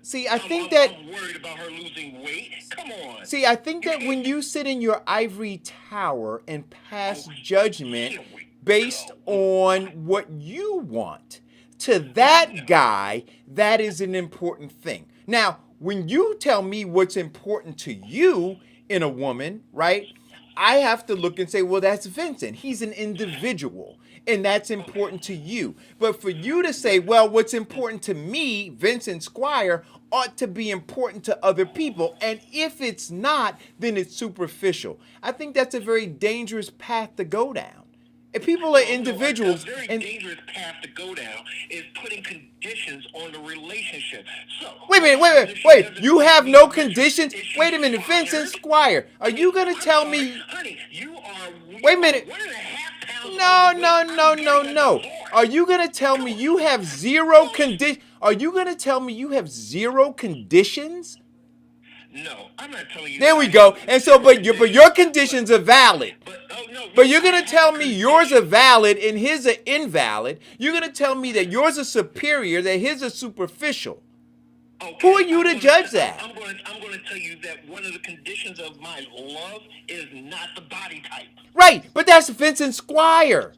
see, I think I'm worried about her losing weight. Come on. See, I think that when you sit in your ivory tower and pass judgment based on what you want, to that guy, that is an important thing. Now, when you tell me what's important to you in a woman, right, I have to look and say, well, that's Vincent. He's an individual, and that's important to you. But for you to say, well, what's important to me, Vincent Squire, ought to be important to other people, and if it's not, then it's superficial. I think that's a very dangerous path to go down. If people are individuals, a very dangerous path to go down is putting conditions on the relationship. So wait. You have no conditions. Wait a minute, Vincent Squire. Are you gonna tell me? Honey, you are. Wait a minute. 1.5 pounds. No. Are you gonna tell me you have 0 conditions? Are you gonna tell me you have 0 conditions? No, I'm not telling you. There we go. And so, but your conditions are valid. But you're going to tell me yours are valid and his are invalid. You're going to tell me that yours are superior, that his are superficial. Okay, who are you to judge that? I'm going to tell you that one of the conditions of my love is not the body type. Right, but that's Vincent Squire.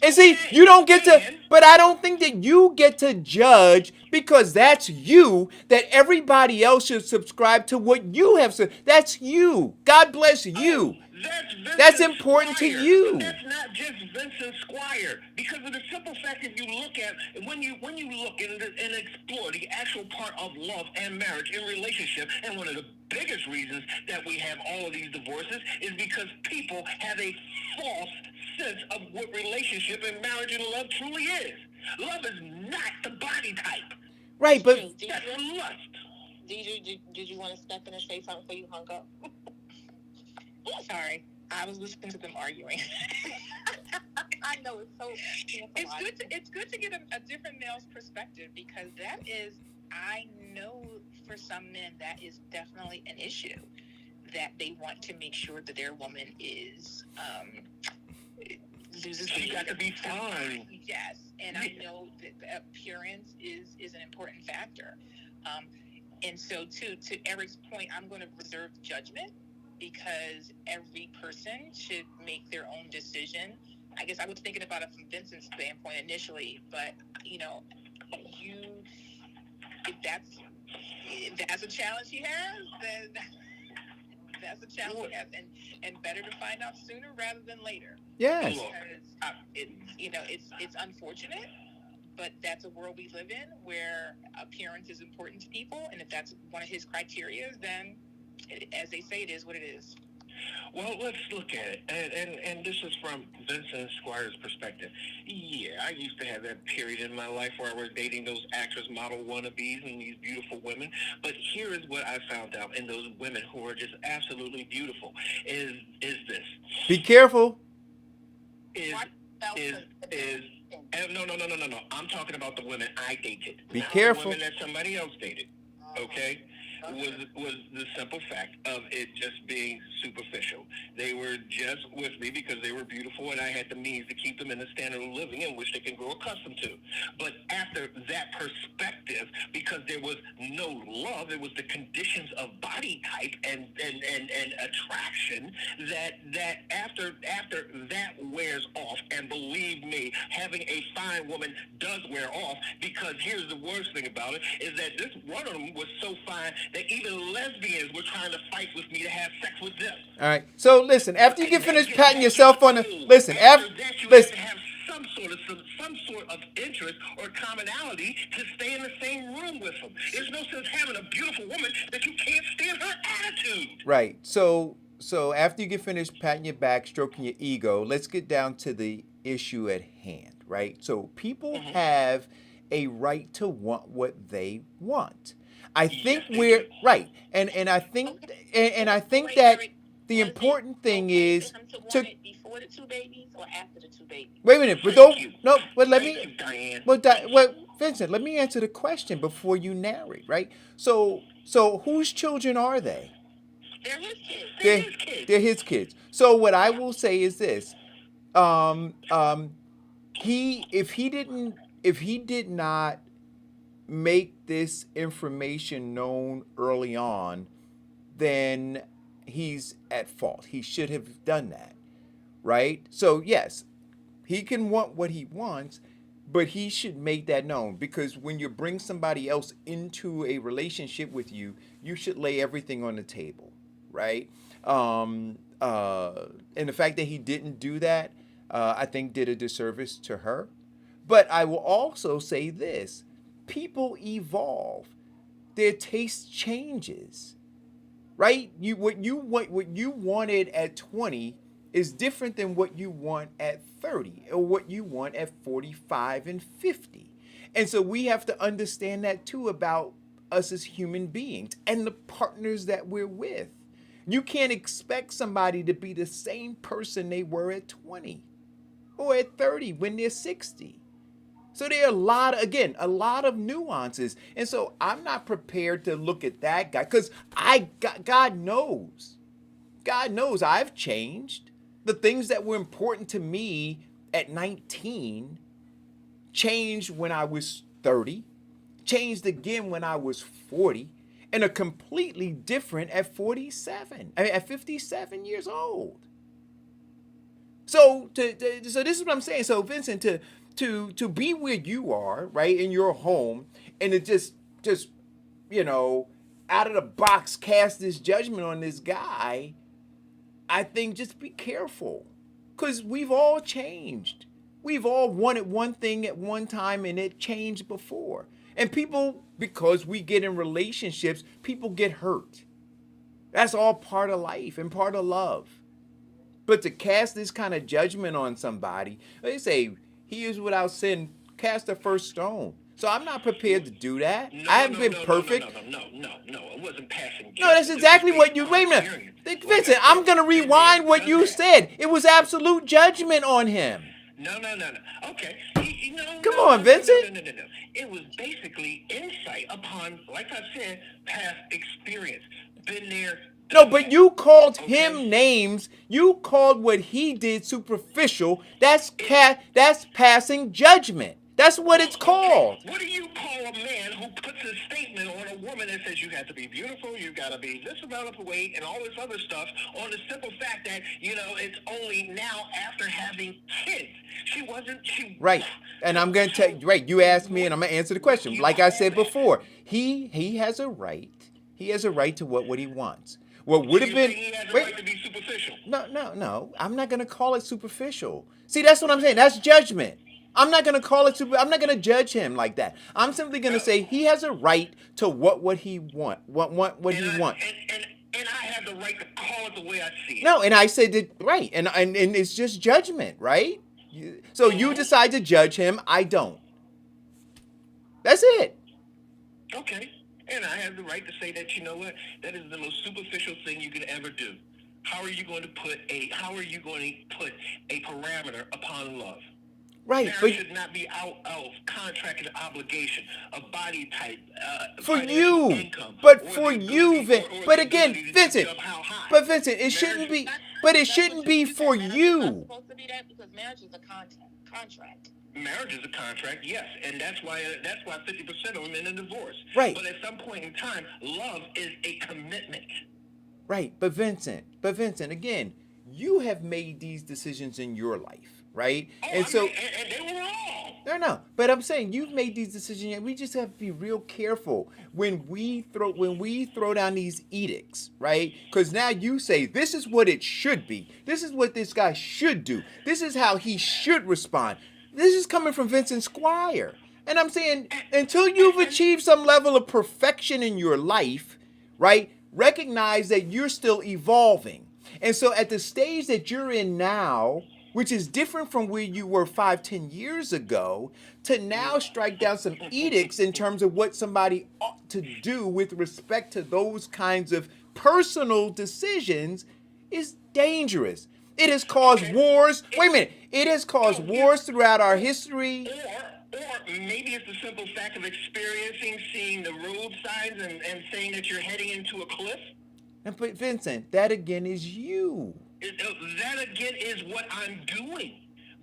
And see, you don't get to, but I don't think that you get to judge because that's you, that everybody else should subscribe to what you have said. That's you. God bless you. That's important to you. That's not just Vincent Squire, because of the simple fact if you look at when you look and explore the actual part of love and marriage and relationship, and one of the biggest reasons that we have all of these divorces is because people have a false sense of what relationship and marriage and love truly is. Love is not the body type. Right, but that's lust. Did you want to step in and say something before you hung up? Sorry, I was listening to them arguing. I know it's so. It's good to get a different male's perspective, because that is, I know for some men that is definitely an issue, that they want to make sure that their woman is loses. She got to be fine. Yes, and I know that the appearance is an important factor, and so to Eric's point, I'm going to reserve judgment, because every person should make their own decision. I guess I was thinking about it from Vincent's standpoint initially, but if that's a challenge he has, then that's a challenge he has, and better to find out sooner rather than later. Yes. Because it's unfortunate, but that's a world we live in where appearance is important to people, and if that's one of his criteria, then, as they say, it is what it is. Well, let's look at it, and this is from Vincent Squire's perspective. Yeah, I used to have that period in my life where I was dating those actress model wannabes and these beautiful women, but here is what I found out in those women who are just absolutely beautiful, is this. Be careful. No. I'm talking about the women I dated. Be not careful. The women that somebody else dated. Okay? Was the simple fact of it just being superficial. They were just with me because they were beautiful, and I had the means to keep them in the standard of living in which they can grow accustomed to. But after that perspective, because there was no love, it was the conditions of body type and attraction that after that wears off, and believe me, having a fine woman does wear off, because here's the worst thing about it, is that this one of them was so fine that even lesbians were trying to fight with me to have sex with them. All right. So listen, after you get finished patting yourself on the After that, you have to have some sort of interest or commonality to stay in the same room with them. There's no sense having a beautiful woman that you can't stand her attitude. Right. So after you get finished patting your back, stroking your ego, let's get down to the issue at hand, right? So people have a right to want what they want. I think we're right, and I think I think that the important thing is to before the two babies or after the two babies. wait a minute, but don't no, but let me well, Vincent, let me answer the question before you narrate, right? So whose children are they? They're his kids. They're his kids. So what I will say is this: if he did not make this information known early on, then he's at fault. He should have done that, right? So yes, he can want what he wants, but he should make that known, because when you bring somebody else into a relationship with you, you should lay everything on the table, right? And the fact that he didn't do that, I think did a disservice to her. But I will also say this: people evolve, their taste changes, right? What you wanted at 20 is different than what you want at 30 or what you want at 45 and 50. And so we have to understand that too about us as human beings and the partners that we're with. You can't expect somebody to be the same person they were at 20 or at 30 when they're 60. So there are a lot of nuances. And so I'm not prepared to look at that guy, because God knows I've changed. The things that were important to me at 19 changed when I was 30, changed again when I was 40, and are completely different at 57 years old. So this is what I'm saying. So Vincent, to be where you are, right, in your home, and to just out of the box cast this judgment on this guy, I think just be careful, because we've all changed. We've all wanted one thing at one time, and it changed before. And people, because we get in relationships, people get hurt. That's all part of life and part of love. But to cast this kind of judgment on somebody, they say, he is without sin, cast the first stone. So I'm not prepared to do that. I haven't been perfect. No, it wasn't passing. No, that's exactly what you, wait a minute. Vincent, I'm going to rewind what you said. It was absolute judgment on him. No. Okay. Come on, Vincent. No. It was basically insight upon, like I said, past experience. Been there. No, but you called him names. You called what he did superficial. That's passing judgment. That's what it's called. What do you call a man who puts a statement on a woman that says you have to be beautiful, you got to be this amount of weight, and all this other stuff, on the simple fact that, it's only now after having kids? Right. And I'm going to tell you, right, you asked me, and I'm going to answer the question. Like I said before, he has a right. He has a right to what he wants. What would have been... He has a right to be superficial. No. I'm not going to call it superficial. See, that's what I'm saying. That's judgment. I'm not going to call it I'm not going to judge him like that. I'm simply going to say he has a right to what he wants. And I have the right to call it the way I see it. No, and I said that, right. And it's just judgment, right? So you decide to judge him. I don't. That's it. Okay. And I have the right to say that, you know what, that is the most superficial thing you can ever do. How are you going to put a parameter upon love? Right, Marriage should not be out of contracted obligation, a body type, for you, income, but for you, but again, Vincent, but Vincent, it shouldn't be, but it shouldn't be for you. It's not supposed to be that, because marriage is a contract. Marriage is a contract, yes, and that's why 50% of women in divorce. Right. But at some point in time, love is a commitment. Right, but Vincent, again, you have made these decisions in your life, right? And they were wrong. No, but I'm saying you've made these decisions, and we just have to be real careful when we throw down these edicts, right? Because now you say this is what it should be. This is what this guy should do. This is how he should respond. This is coming from Vincent Squire. And I'm saying, until you've achieved some level of perfection in your life, right, recognize that you're still evolving. And so at the stage that you're in now, which is different from where you were 5, 10 years ago, to now strike down some edicts in terms of what somebody ought to do with respect to those kinds of personal decisions is dangerous. It has caused wars. Wait a minute. It has caused wars throughout our history. Or maybe it's the simple fact of experiencing, seeing the road signs and saying that you're heading into a cliff. But Vincent, that again is you. That again is what I'm doing.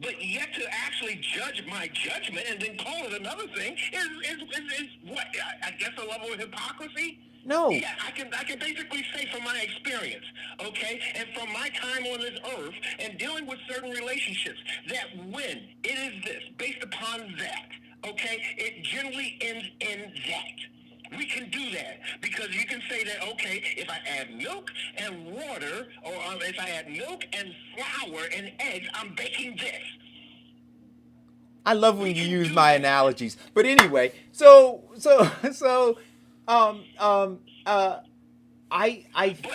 But yet to actually judge my judgment and then call it another thing is what, I guess, a level of hypocrisy? No. Yeah, I can basically say from my experience, okay, and from my time on this earth and dealing with certain relationships, that when it is this, based upon that, okay, it generally ends in that. We can do that because you can say that, okay, if I add milk and water, or if I add milk and flour and eggs, I'm baking this. I love when you use my analogies. But anyway, I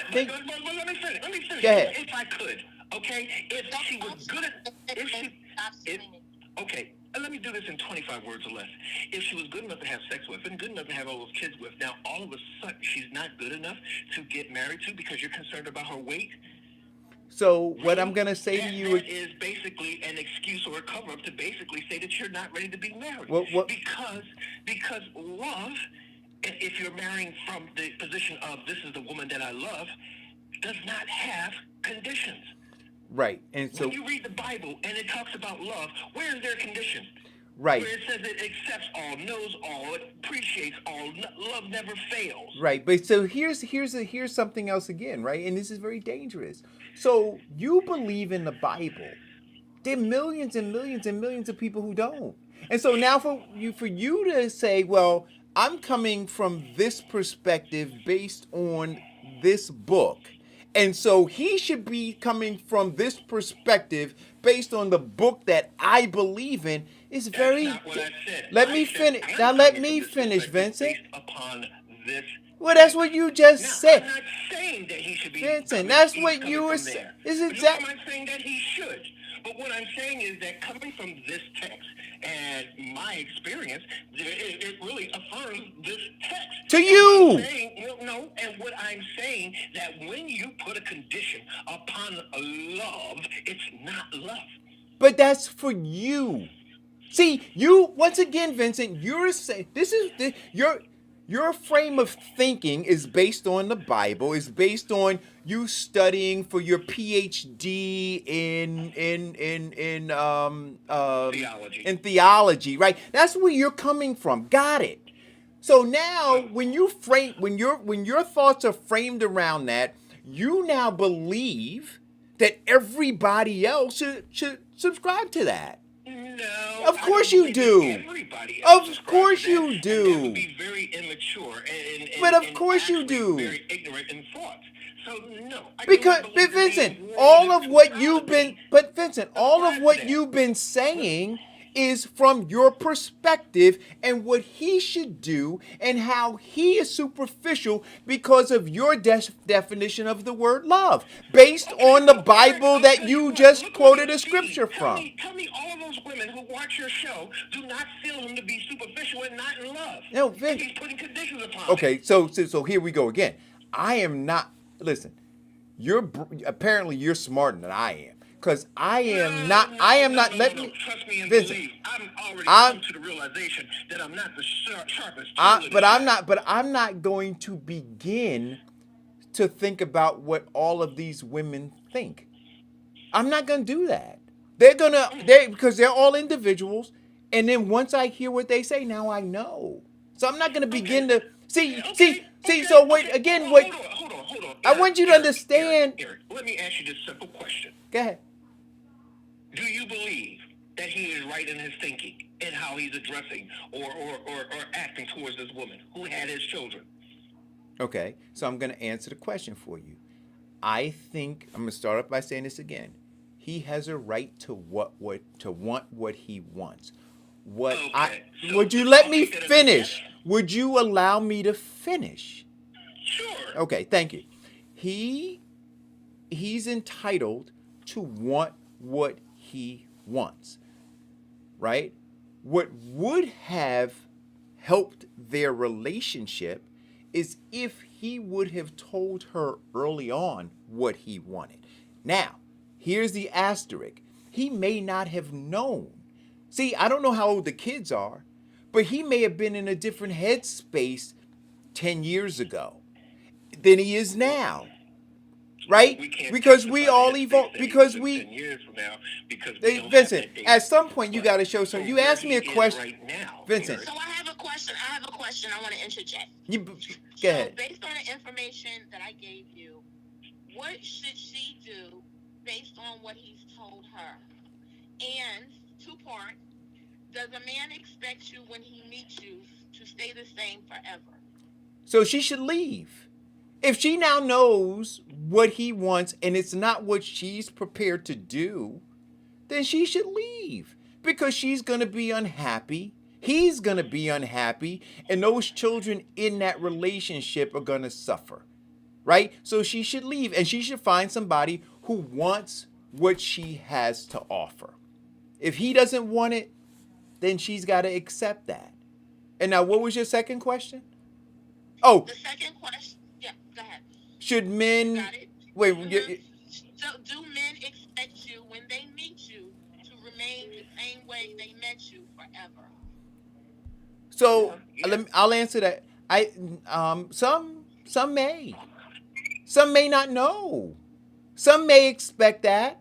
think. But let me finish. Go ahead. If I could, okay, if she was good at, okay. Let me do this in 25 words or less. If she was good enough to have sex with and good enough to have all those kids with, now all of a sudden she's not good enough to get married to because you're concerned about her weight? So what I'm going to say to you is basically an excuse or a cover-up to basically say that you're not ready to be married. Because love, if you're marrying from the position of this is the woman that I love, does not have conditions. Right. And so when you read the Bible and it talks about love, where is there condition? Right. Where it says it accepts all, knows all, it appreciates all, love never fails. Right. But so here's something else again, right? And this is very dangerous. So you believe in the Bible. There are millions and millions and millions of people who don't. And so now for you to say, well, I'm coming from this perspective based on this book. And so he should be coming from this perspective based on the book that I believe in. Is very. That's not what I said. Let me finish. Now let me finish, Vincent. Based upon this. Well, that's what you just said. I'm not saying that he should be. Vincent, that's what you were saying. Is it that? I'm not saying that he should. But what I'm saying is that coming from this text and my experience, it really affirms this text. To you. And what I'm saying that when you put a condition upon love, it's not love. But that's for you. See, you once again, Vincent. You're saying your frame of thinking is based on the Bible. Is based on you studying for your PhD in theology. In theology, right? That's where you're coming from. Got it. So now, when your thoughts are framed around that, you now believe that everybody else should subscribe to that. No. Of course you do. Of course you do. That would be very immature but of course you do. Very ignorant in thought. So no. Because Vincent, all of what you've been saying is from your perspective and what he should do and how he is superficial because of your definition of the word love based on the Bible that you just quoted a scripture from. Tell me all of those women who watch your show do not feel him to be superficial and not in love. No, Vince. He's putting conditions upon Okay, so here we go again. I am not, listen, apparently you're smarter than I am. Because I am not. Trust me and believe. I'm already come to the realization that I'm not the sharpest tool. But I'm not going to begin to think about what all of these women think. I'm not going to do that. Because they're all individuals. And then once I hear what they say, now I know. So I'm not going to begin to see. So wait again. Hold on. I want you to understand. Eric, let me ask you this simple question. Go ahead. Do you believe that he is right in his thinking and how he's addressing or acting towards this woman who had his children? Okay, so I'm going to answer the question for you. I think, I'm going to start off by saying this again. he has a right to want what he wants. What Okay, so would you let I'll me take that as a finish? yes. Would you allow me to finish? Sure. Okay, thank you. He's entitled to want what he wants, right? What would have helped their relationship is if he would have told her early on what he wanted. Now, here's the asterisk. He may not have known. See, I don't know how old the kids are, but he may have been in a different headspace 10 years ago than he is now. Right? We can't Because we testify to all his evolve. faith that he Because was in we, 10 years from now because we hey, don't have Vincent, that data. at some point you But got to show some. from You where asked me a he is question, right now, Vincent. Eric, So I have a question. I want to interject. Go So ahead. based on the information that I gave you, what should she do based on what he's told her? And two part, does a man expect you when he meets you to stay the same forever? So she should leave. If she now knows what he wants and it's not what she's prepared to do, then she should leave because she's going to be unhappy. He's going to be unhappy, and those children in that relationship are going to suffer, right? So she should leave and she should find somebody who wants what she has to offer. If he doesn't want it, then she's got to accept that. And now, what was your second question? Oh, The second question, yeah, go ahead. should You men got it? wait? So do men expect you when they meet you to remain the same way they met you forever? So Yeah. I'll answer that. Some may not know. Some may expect that.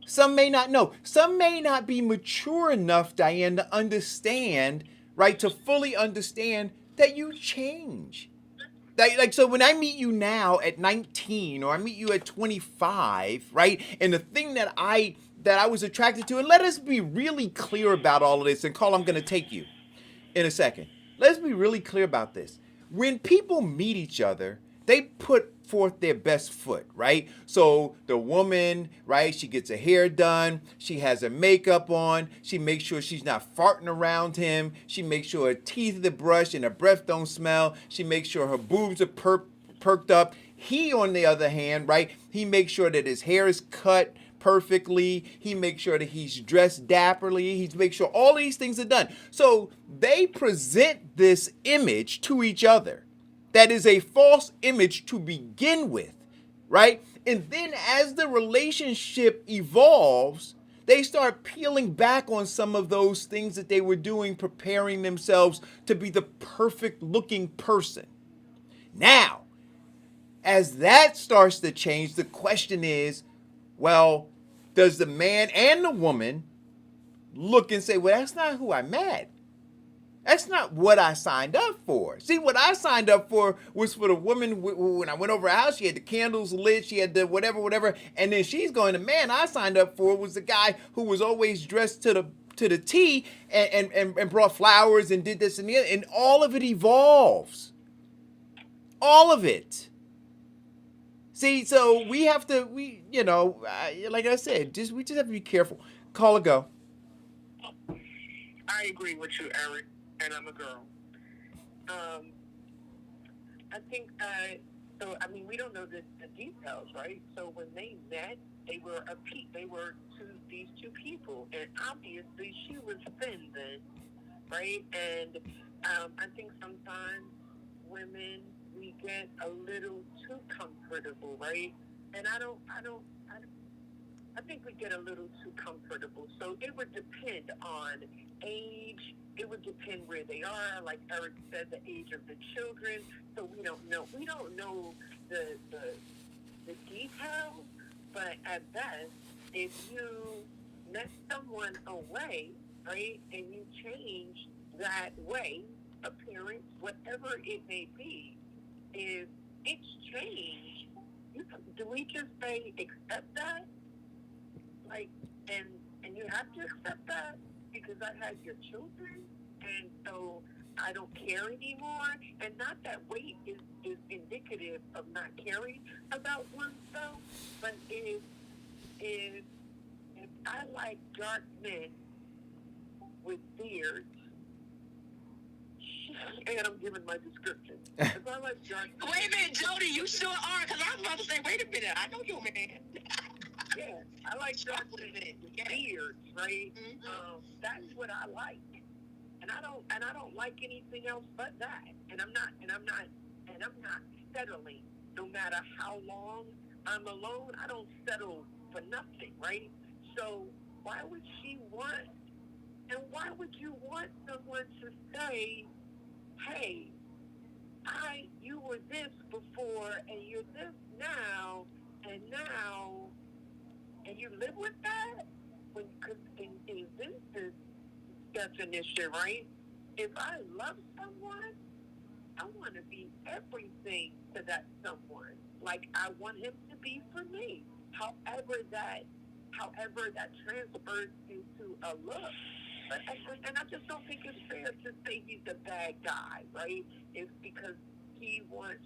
Some may not know. Some may not be mature enough, Diane, to understand, right? To fully understand that you change. Like so when I meet you now at 19 or I meet you at 25, right? And the thing that I was attracted to, and let us be really clear about all of this, and Carl, I'm gonna take you in a second. Let's be really clear about this. When people meet each other, they put forth their best foot, right? So the woman, right, she gets her hair done, she has her makeup on, she makes sure she's not farting around him, she makes sure her teeth are brushed and her breath don't smell, she makes sure her boobs are perked up. He, on the other hand, right, he makes sure that his hair is cut perfectly. He makes sure that he's dressed dapperly. He makes sure all these things are done. So they present this image to each other that is a false image to begin with, right? And then as the relationship evolves, they start peeling back on some of those things that they were doing, preparing themselves to be the perfect looking person. Now, as that starts to change, the question is, well, does the man and the woman look and say, well, that's not who I met. That's not what I signed up for. See, what I signed up for was for the woman when I went over her house, she had the candles lit, she had the whatever. And then she's going, the man I signed up for was the guy who was always dressed to the T and brought flowers and did this and the other. And all of it evolves. All of it. See, so we have to, like I said, we just have to be careful. Call or go. I agree with you, Eric, and I'm a girl. I think, we don't know the details, right? So when they met, they were these two people, and obviously she was thin then, right? And I think sometimes women, we get a little too comfortable, right? And I think we get a little too comfortable. So it would depend on age. It would depend where they are. Like Eric said, the age of the children. So we don't know. We don't know the details. But at best, if you met someone away, right, and you change that way, appearance, whatever it may be, if it's changed, do we just say accept that? Like, and you have to accept that because I had your children, and so I don't care anymore. And not that weight is indicative of not caring about oneself, but if I like dark men with beards. And I'm giving my description. If I like dark men, Wait a minute, Jody, you sure are? Because I was about to say, wait a minute, I know you're a man. yeah, I like dark men with beards, right? That's what I like. And I don't like anything else but that. And I'm not settling. No matter how long I'm alone, I don't settle for nothing, right? So why would she want, and why would you want someone to say, hey, you were this before and you're this now, and you live with that? Because in Vincent's definition, right? If I love someone, I want to be everything to that someone. Like I want him to be for me. However that transfers into a look. And I just don't think it's fair to say he's a bad guy, right? It's because he wants.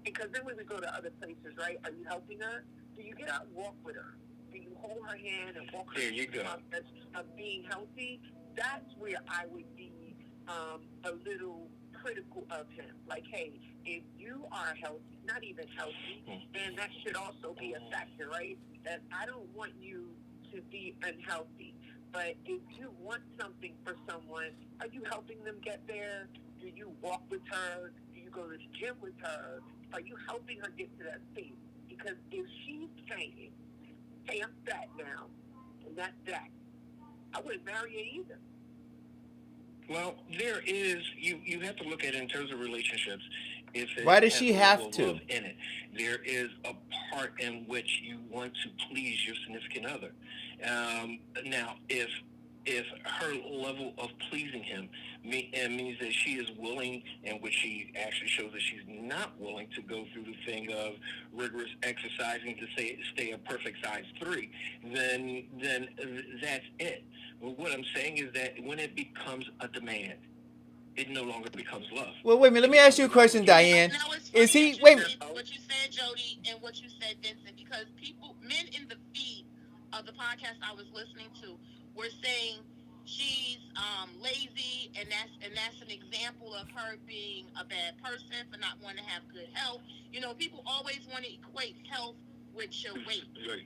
Because then when we go to other places, right? Are you helping her? Do you get out and walk with her? Do you hold her hand and walk her through the process of being healthy? That's where I would be a little critical of him. Like, hey, if you are healthy, not even healthy, then that should also be a factor, right? That I don't want you to be unhealthy. But if you want something for someone, are you helping them get there? Do you walk with her? Do you go to the gym with her? Are you helping her get to that state? Because if she's saying, hey, I'm fat now, and that's that, I wouldn't marry her either. Well, there is, you have to look at it in terms of relationships. If it Why does has she a have level of to? love in it, there is a part in which you want to please your significant other. Now, if her level of pleasing him means that she is willing, and which she actually shows that she's not willing to go through the thing of rigorous exercising to stay a perfect size 3, then that's it. Well, what I'm saying is that when it becomes a demand, it no longer becomes love. Well, wait a minute. Let me ask you a question, Diane. No, it's Is funny he? that Wait a you minute. said what you said, Jody, and what you said, Vincent, because men in the feed of the podcast I was listening to were saying she's lazy, and that's an example of her being a bad person for not wanting to have good health. You know, people always want to equate health with your weight.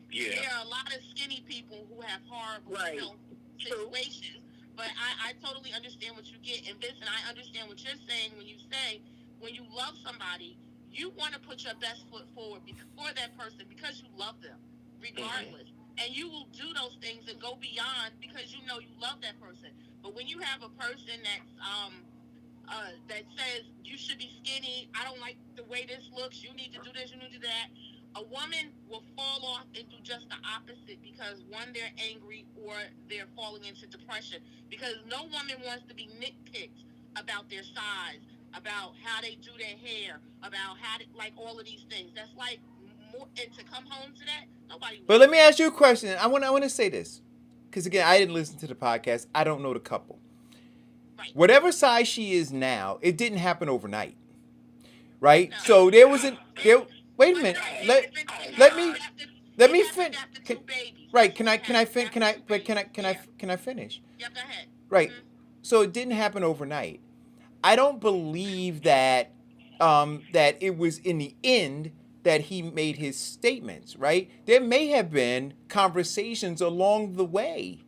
Yeah. There are a lot of skinny people who have horrible health situations. But I totally understand what you get. And Vincent, I understand what you're saying when you say when you love somebody, you want to put your best foot forward for that person because you love them, regardless. Mm-hmm. And you will do those things and go beyond because you know you love that person. But when you have a person that's that says you should be skinny, I don't like the way this looks, you need to do this, you need to do that, a woman will fall off and do just the opposite because one, they're angry or they're falling into depression because no woman wants to be nitpicked about their size, about how they do their hair, about how like all of these things. That's like more, and to come home to that, nobody. But let me ask you a question. I want to say this because again, I didn't listen to the podcast. I don't know the couple. Right. Whatever size she is now, it didn't happen overnight, right? No. So there was Wait a minute. Let me finish. Right? Can I finish? Can I finish? Yeah, go ahead. Right. Mm-hmm. So it didn't happen overnight. I don't believe that that it was in the end that he made his statements. Right? There may have been conversations along the way,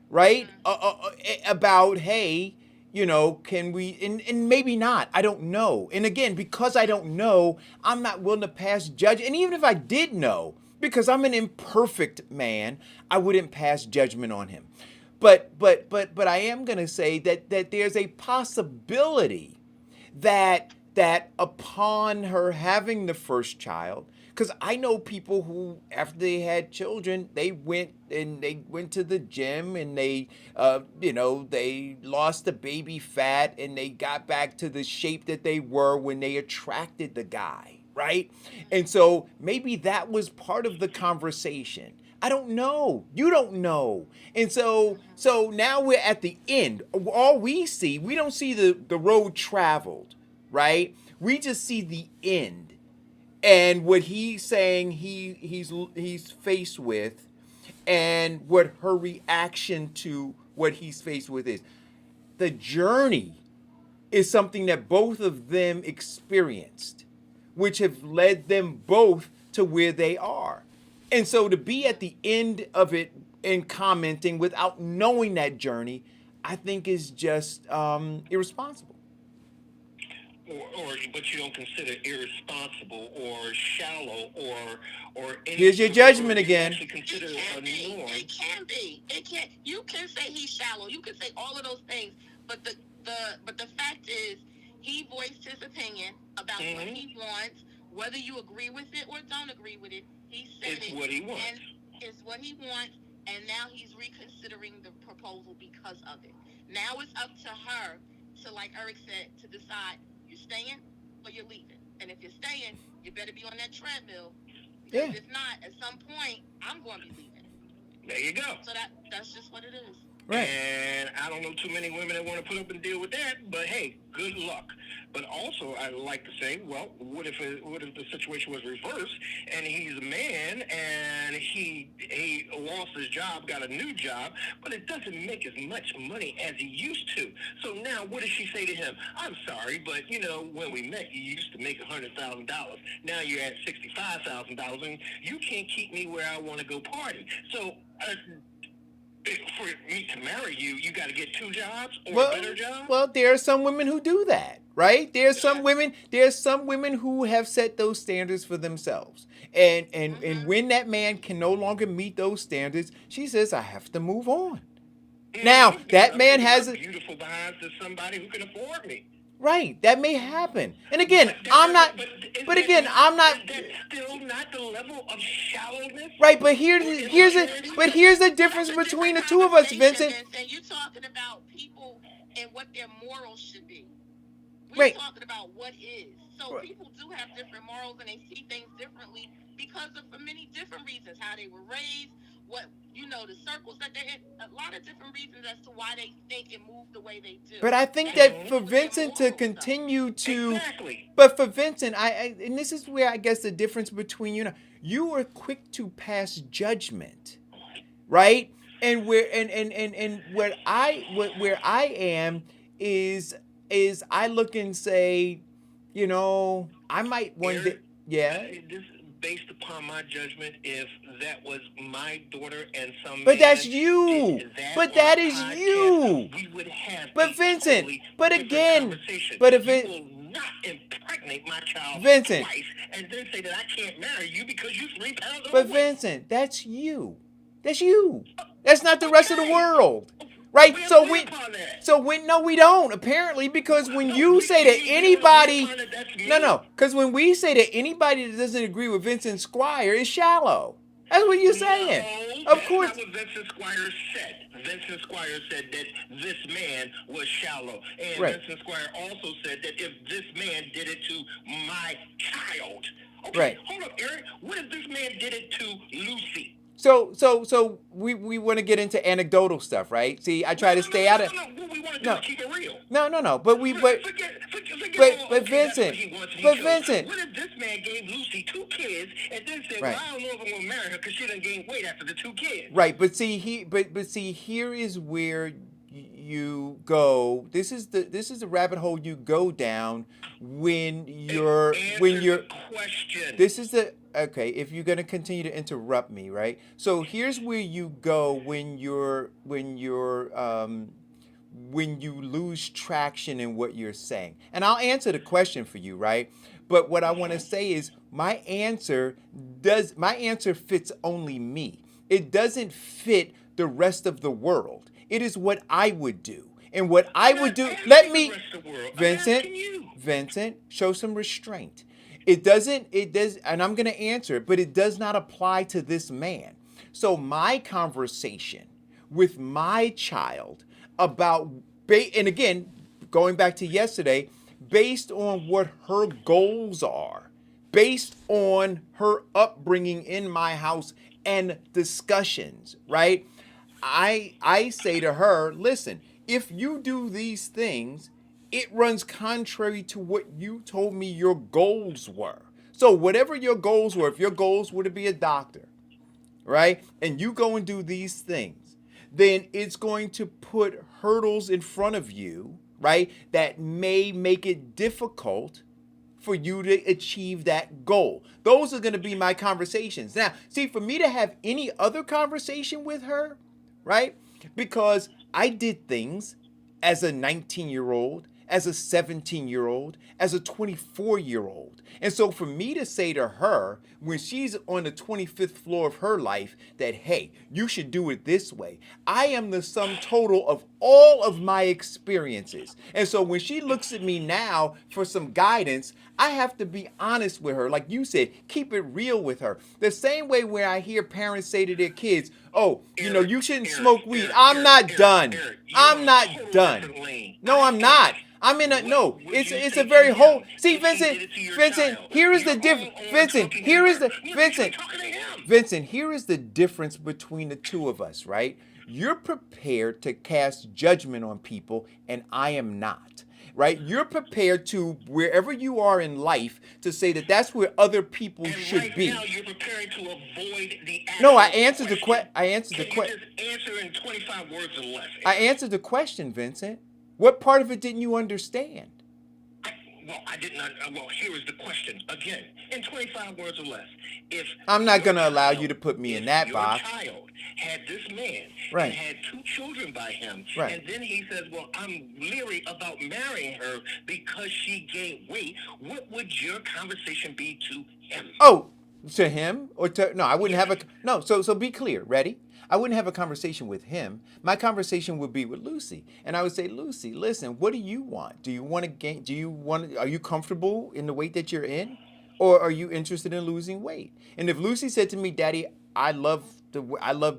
right? Mm-hmm. About hey. You know, can we, and maybe not, I don't know. And again, because I don't know, I'm not willing to pass judgment. And even if I did know, because I'm an imperfect man, I wouldn't pass judgment on him. But I am going to say that there's a possibility that upon her having the first child, because I know people who, after they had children, they went to the gym and they lost the baby fat and they got back to the shape that they were when they attracted the guy, right? And so maybe that was part of the conversation. I don't know. You don't know. And so now we're at the end. All we don't see the road traveled, right? We just see the end. And what he's saying he's faced with, and what her reaction to what he's faced with is. The journey is something that both of them experienced, which have led them both to where they are. And so to be at the end of it and commenting without knowing that journey, I think is just irresponsible. But you don't consider irresponsible or shallow or Here's your judgment again. Actually consider It can a be. norm. It can be. It can. You can say he's shallow. You can say all of those things. But the fact is, he voiced his opinion about what he wants. Whether you agree with it or don't agree with it, he said It's what he wants. And it's what he wants. And now he's reconsidering the proposal because of it. Now it's up to her to, like Eric said, to decide you're staying or you're leaving. And if you're staying, you better be on that treadmill. Because if not, at some point, I'm going to be leaving. There you go. So that's just what it is. Right. And I don't know too many women that want to put up and deal with that, but hey, good luck. But also, I like to say, well, what if the situation was reversed and he's a man and he lost his job, got a new job, but it doesn't make as much money as he used to. So now, what does she say to him? I'm sorry, but when we met, you used to make $100,000. Now you're at $65,000, and you can't keep me where I want to go party. So. For me to marry you, you got to get two jobs or a better job. Well, there are some women who do that, right? There's some women who have set those standards for themselves, and when that man can no longer meet those standards, she says, "I have to move on." Now that man has a beautiful behind to somebody who can afford me. Right, that may happen. And again, I'm not. But again, I'm not. That's still not the level of shallowness. Right, but here's the difference between the two of us, Vincent. And you're talking about people and what their morals should be. We're talking about what is. So people do have different morals and they see things differently because of for many different reasons. How they were raised, the circles that they're in, a lot of different reasons as to why they think and move the way they do. But I think that for Vincent to continue to, Exactly. But for Vincent, and this is where I guess the difference between you are quick to pass judgment, right? And where I am is I look and say, I might one day, yeah. This is based upon my judgment. If that was my daughter and some But man that's you. did that But on that a is podcast, you. We would have But a Vincent, totally but different again, conversation. but if you it- will not impregnate my child Vincent. twice and then say that I can't marry you because you're 3 pounds But overweight. Vincent, that's you. That's you. That's not the rest of the world. Right? So no, we don't, apparently, because when you say to anybody, because when we say to anybody that doesn't agree with Vincent Squire, it's shallow. That's what you're saying. No, Of course. that's not what Vincent Squire said. Vincent Squire said that this man was shallow. And Right. Vincent Squire also said that if this man did it to my child. Okay, Right. hold up, Eric. What if this man did it to Lucy? So we want to get into anecdotal stuff, right? See, I try to stay out of. No, what we want to do is keep it real. No. But Vincent. What if this man gave Lucy 2 kids and then said, Right. well, I don't know if I'm going to marry her because she done gained weight after the 2 kids. Right, but see, here is where you go. This is the rabbit hole you go down when you're question. This is the okay. If you're gonna continue to interrupt me, right? So here's where you go when you lose traction in what you're saying. And I'll answer the question for you, right? But what I want to say is my answer fits only me. It doesn't fit the rest of the world. It is what I would do. And what I would do, Vincent, show some restraint. It does, and I'm going to answer it, but it does not apply to this man. So my conversation with my child about, and again, going back to yesterday, based on what her goals are, based on her upbringing in my house and discussions, right? I say to her, listen, if you do these things, it runs contrary to what you told me your goals were. So whatever your goals were, if your goals were to be a doctor, right? And you go and do these things, then it's going to put hurdles in front of you, right? That may make it difficult for you to achieve that goal. Those are going to be my conversations. Now, see, for me to have any other conversation with her, right? Because I did things as a 19-year-old, as a 17-year-old, as a 24-year-old. And so for me to say to her, when she's on the 25th floor of her life, that, hey, you should do it this way, I am the sum total of all of my experiences. And so when she looks at me now for some guidance, I have to be honest with her. Like you said, keep it real with her. The same way where I hear parents say to their kids, oh, you shouldn't smoke weed. I'm not done. I'm not done. No, I'm not. I'm in a no. It's a very whole. See, Vincent. Here is the difference. Vincent. Here is the Vincent. Vincent. Here is the difference between the two of us, right? You're prepared to cast judgment on people, and I am not. Right? You're prepared to, wherever you are in life, to say that that's where other people should be. Now you're preparing to avoid the No, I answered the question. I answered the question. question. Just answer in 25 words or less. I answered the question, Vincent. What part of it didn't you understand? I did not. Well, here is the question again, in 25 words or less. If I'm not going to allow you to put me in that box. Your child had this man right. and had 2 children by him, right. and then he says, well, I'm leery about marrying her because she gained weight, what would your conversation be to him? Oh, to him? Or to, no, I wouldn't have a, no, so be clear, ready? I wouldn't have a conversation with him. My conversation would be with Lucy. And I would say, Lucy, listen, what do you want? Do you want to gain, are you comfortable in the weight that you're in? Or are you interested in losing weight? And if Lucy said to me, Daddy, I love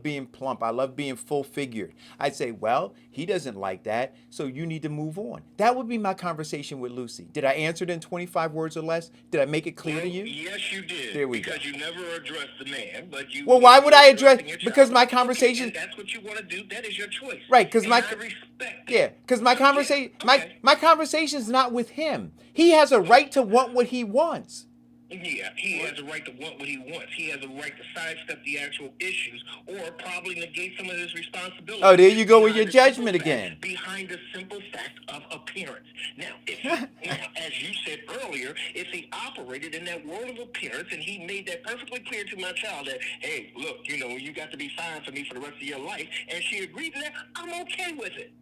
being plump. I love being full figured. I'd say, well, he doesn't like that, so you need to move on. That would be my conversation with Lucy. Did I answer it in 25 words or less? Did I make it clear to you? Yes, you did. There we because go. you never addressed the man, but you. Well, why would I address? Because my conversation. Okay, that's what you want to do. That is your choice. Right, because I respect. Yeah, because my conversation. Okay. My conversation's not with him. He has a right to want what he wants. Yeah, he has a right to want what he wants. He has a right to sidestep the actual issues or probably negate some of his responsibilities. Oh, there you go with your judgment again. Behind the simple fact of appearance. Now, as you said earlier, if he operated in that world of appearance and he made that perfectly clear to my child that, hey, look, you got to be fine for me for the rest of your life, and she agreed to that, I'm okay with it.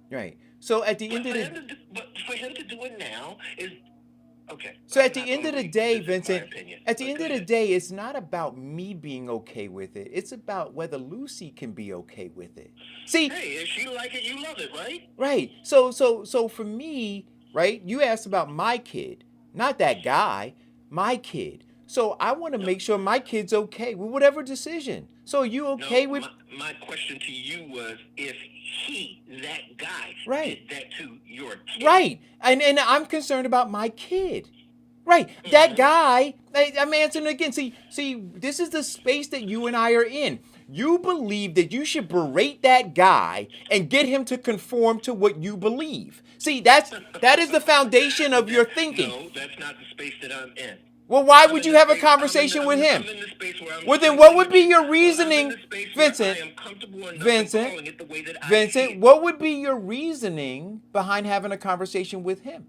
Right. So at the end of the but for him to do it now is okay. So at the end of the day, Vincent, at the end of the day, it's not about me being okay with it. It's about whether Lucy can be okay with it. See, hey, if she like it, you love it, right? Right. So for me, right, you asked about my kid, not that guy, my kid. So I want to make sure my kid's okay with whatever decision. So are you okay with... My question to you was if he, that guy, right. did that to your kid. Right. And I'm concerned about my kid. Right. Mm-hmm. That guy, I'm answering again. See, this is the space that you and I are in. You believe that you should berate that guy and get him to conform to what you believe. See, that is the foundation of your thinking. No, that's not the space that I'm in. Well, why would you have a conversation with him? Well, then what would be your reasoning, Vincent? Vincent, what would be your reasoning behind having a conversation with him?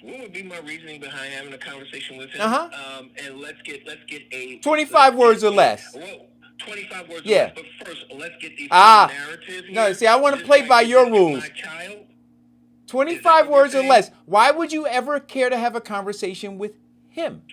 What would be my reasoning behind having a conversation with him? And let's get a 25 words or less. Well, 25 words yeah. or less. But first, let's get these narratives. No, see, I want to play by your rules. 25 words or less. Why would you ever care to have a conversation with him?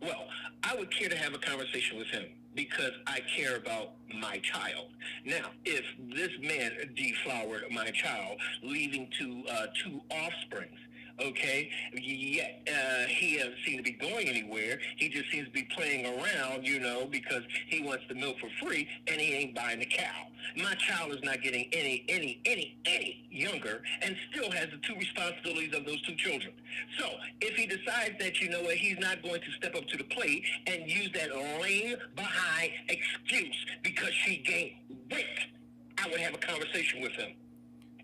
Well, I would care to have a conversation with him because I care about my child. Now, if this man deflowered my child, leaving to 2 offsprings, okay, yet he doesn't seem to be going anywhere. He just seems to be playing around, because he wants the milk for free, and he ain't buying the cow. My child is not getting any younger, and still has the 2 responsibilities of those 2 children. So, if he decides that, he's not going to step up to the plate and use that lame behind excuse because she gained weight, I would have a conversation with him.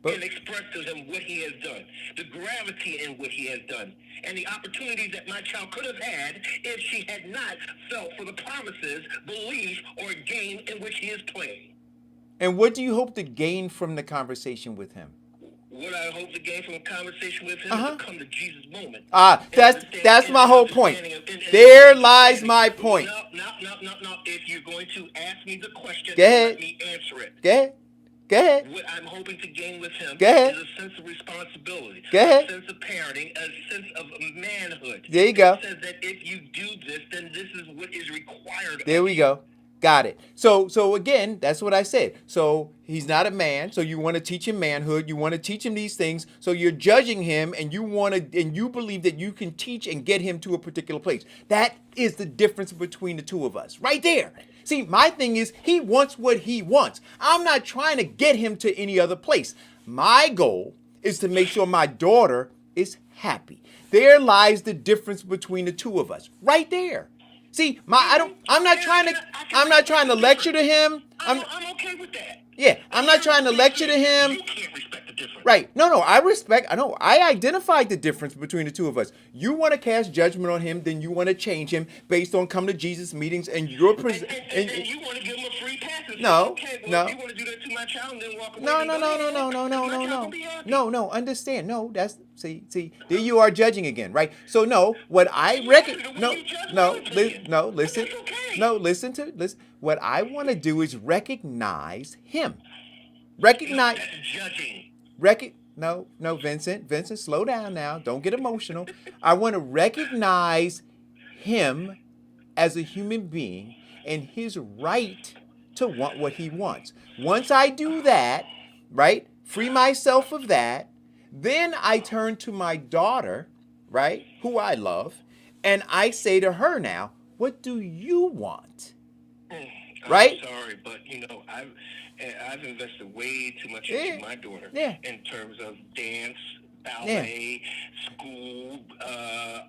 and express to him what he has done, the gravity in what he has done, and the opportunities that my child could have had if she had not felt for the promises, belief, or game in which he is playing. And what do you hope to gain from the conversation with him? What I hope to gain from a conversation with him is to come to Jesus moment. That's my whole point. There lies my point. No. If you're going to ask me the question, Go ahead. let me answer it. Go ahead. What I'm hoping to gain with him Go ahead. is a sense of responsibility, Go ahead. a sense of parenting, a sense of manhood. There you go. It says that if you do this, then this is what is required. There we go. Got it. So again, that's what I said. So he's not a man. So you want to teach him manhood. You want to teach him these things. So you're judging him, and you believe that you can teach and get him to a particular place. That is the difference between the two of us, right there. See, my thing is he wants what he wants. I'm not trying to get him to any other place. My goal is to make sure my daughter is happy. There lies the difference between the two of us, right there. See, I'm not trying to lecture to him. I'm okay with that. Yeah, I'm not trying to lecture to him. You can't respect the difference. Right. No, I identified the difference between the two of us. You want to cast judgment on him, then you want to change him based on come to Jesus meetings, and you're And you want to give him a free pass. No, okay, well, no. If you want to do that to my child and then walk away. No, understand. No, that's see, there you are judging again, right? So no, what I reckon listen. What I want to do is recognize him. Recognize judging. No, Vincent, slow down now. Don't get emotional. I want to recognize him as a human being and his right to want what he wants. Once I do that, right, free myself of that, then I turn to my daughter, right, who I love, and I say to her now, what do you want? Right? I'm sorry, but I've invested way too much into my daughter in terms of dance, ballet, school,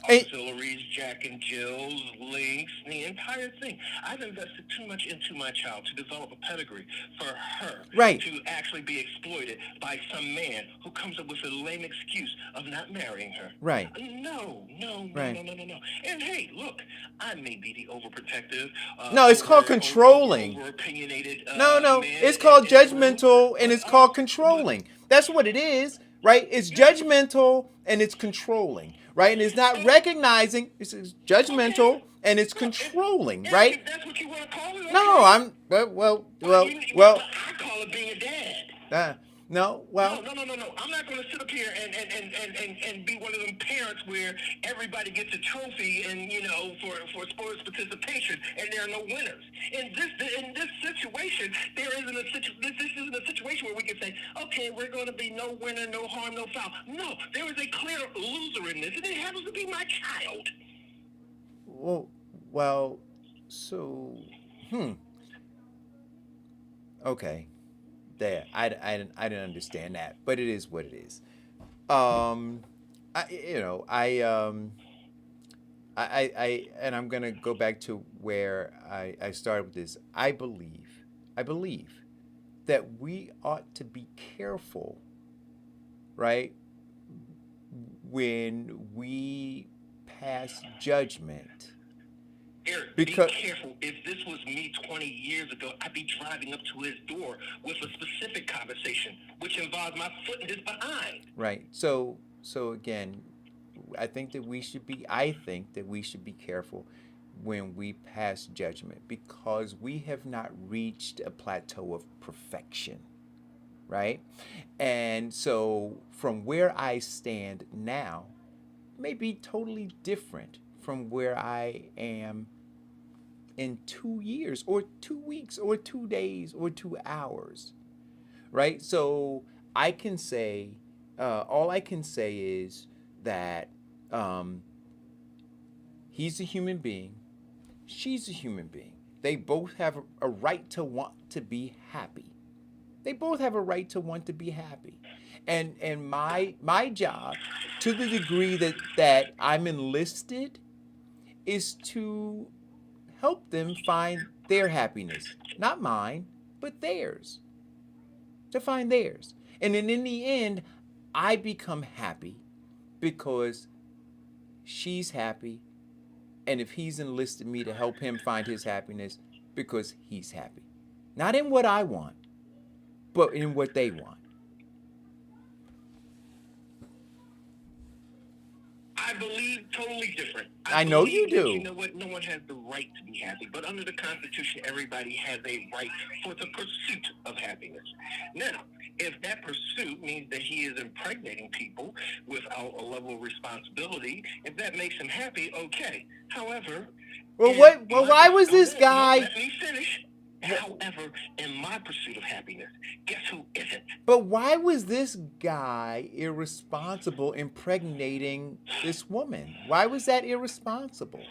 auxiliaries, Jack and Jill's, links, the entire thing. I've invested too much into my child to develop a pedigree for her to actually be exploited by some man who comes up with a lame excuse of not marrying her. Right. No. And hey, look, I may be the overprotective. No, it's called controlling. Over-opinionated. No, it's called judgmental and it's called controlling. That's what it is. Right? It's judgmental and it's controlling, right? And it's not recognizing, it's judgmental and it's controlling, right? That's what you want to call it? Okay. No, I call it being a dad. No. No. I'm not going to sit up here and be one of them parents where everybody gets a trophy and for sports participation and there are no winners. In this situation, this isn't a situation where we can say, okay, we're going to be no winner, no harm, no foul. No, there is a clear loser in this, and it happens to be my child. Okay. There, I didn't understand that, but it is what it is. And I'm gonna go back to where I started with this. I believe that we ought to be careful, right, when we pass judgment. Eric, be careful. If this was me 20 years ago, I'd be driving up to his door with a specific conversation, which involves my foot in his behind. Right. So again, I think that we should be careful when we pass judgment because we have not reached a plateau of perfection. Right? And so from where I stand now may be totally different from where I am in 2 years or 2 weeks or 2 days or 2 hours, right? So I can say, all I can say is that he's a human being, she's a human being. They both have a right to want to be happy. They both have a right to want to be happy. And my job, to the degree that I'm enlisted, is to help them find their happiness. Not mine, but theirs. To find theirs. And then in the end, I become happy because she's happy. And if he's enlisted me to help him find his happiness, because he's happy. Not in what I want, but in what they want. I believe totally different. I know believe you that, do. You know what? No one has the right to be happy, but under the Constitution, everybody has a right for the pursuit of happiness. Now, if that pursuit means that he is impregnating people without a level of responsibility, if that makes him happy, okay. However, Well, in what? Well, my why was pursuit- this guy? Let me finish. However, in my pursuit of happiness, guess who isn't? But why was this guy irresponsible impregnating this woman? Why was that irresponsible?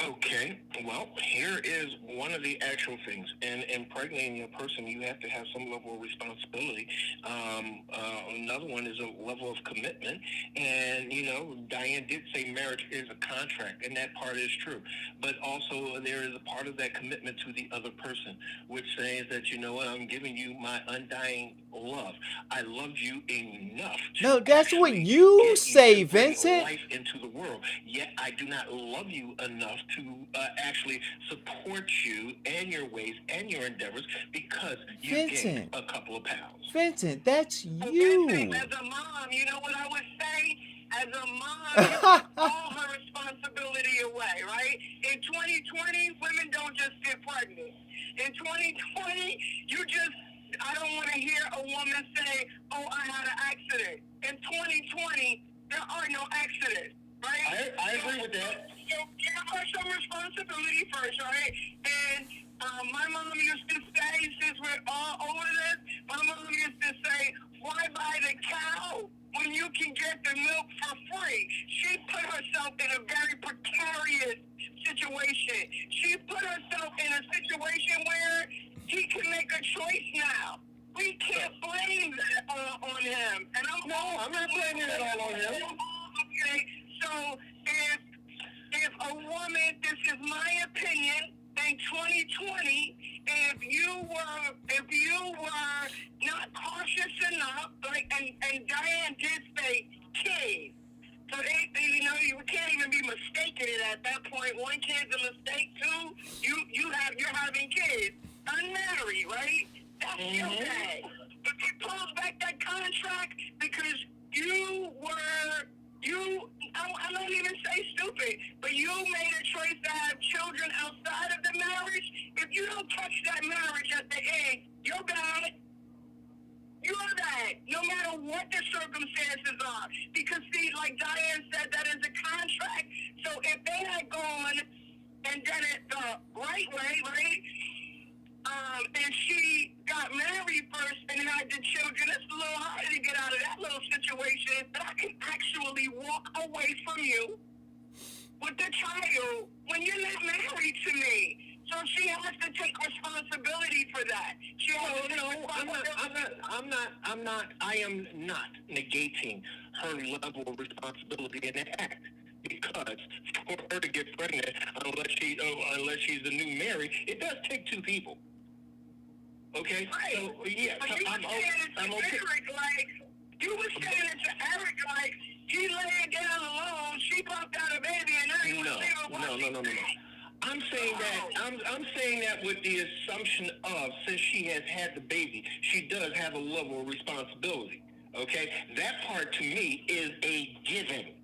Okay, well, here is one of the actual things. In impregnating a person, you have to have some level of responsibility. Another one is a level of commitment. And, you know, Diane did say marriage is a contract, and that part is true. But also there is a part of that commitment to the other person, which says that, you know what, I'm giving you my undying love. I love you enough to No, that's what actually you get say, to bring Vincent. life into the world. Yet I do not love you enough to actually support you and your ways and your endeavors because you gained Vincent. a couple of pounds. Vincent, that's Well, you. Vincent, as a mom, you know what I would say? As a mom, you put all her responsibility away, right? In 2020, women don't just get pregnant. In 2020, I don't want to hear a woman say, oh, I had an accident. In 2020, there are no accidents, right? I agree with that. So give her some responsibility first, right? And my mom used to say, since we're all over this, my mom used to say, why buy the cow when you can get the milk for free? She put herself in a very precarious situation. She put herself in a situation where he can make a choice now. We can't blame that on him. And I'm not blaming it all on him. Okay, so if a woman, this is my opinion, in 2020, if you were not cautious enough, like, and Diane did say kids, so you can't even be mistaken at that point. One kid's a mistake, two, you're having kids, unmarried, right? That's still bad. If you pulls back that contract because I don't even say stupid, but you made a choice to have children outside of the marriage. If you don't touch that marriage at the end, you're bad. You're bad, no matter what the circumstances are. Because, see, like Diane said, that is a contract. So if they had gone and done it the right way, right? And she got married first and had the children, it's a little harder to get out of that little situation. But I can actually walk away from you with the child when you're not married to me. So she has to take responsibility for that. I am not negating her level of responsibility in that act. Because for her to get pregnant, unless she's a new Mary, it does take two people. Okay? Right. So, yeah, But so you I'm were saying okay. it to Eric like, he laid down alone, she popped out a baby, and now you No. I'm saying that with the assumption of, since she has had the baby, she does have a level of responsibility. Okay? That part to me is a given.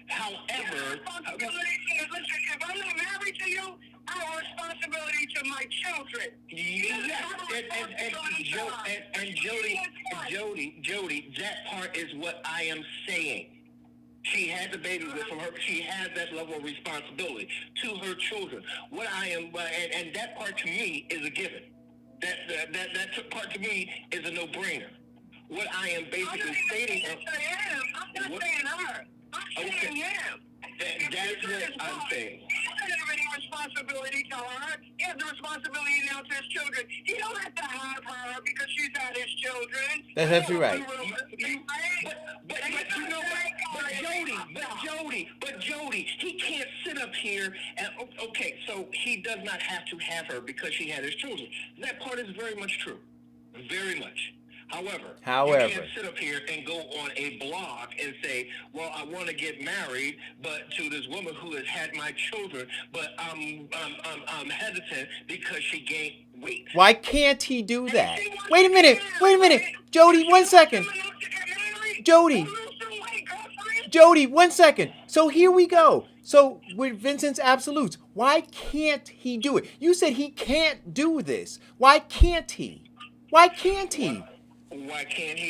However, responsibility is, listen, if I'm not married to you, I have a responsibility to my children. Jody, that part is what I am saying. She had the baby with her. She has that level of responsibility to her children. What I am, and that part to me is a given. That part to me is a no-brainer. What I am basically stating. I'm not saying her. I'm saying him. That's what I'm saying. He doesn't have any responsibility to her. He has the responsibility now to his children. He don't have to have her because she's had his children. That's absolutely right. But Jody, he can't sit up here and, okay, so he does not have to have her because she had his children. That part is very much true. Very much. However, you can't sit up here and go on a blog and say, well, I want to get married, but to this woman who has had my children, but I'm hesitant because she gained weight. Why can't he do that? Wait a minute. Jody, 1 second. Jody, 1 second. So here we go. So with Vincent's absolutes, why can't he do it? You said he can't do this. Why can't he? Why can't he?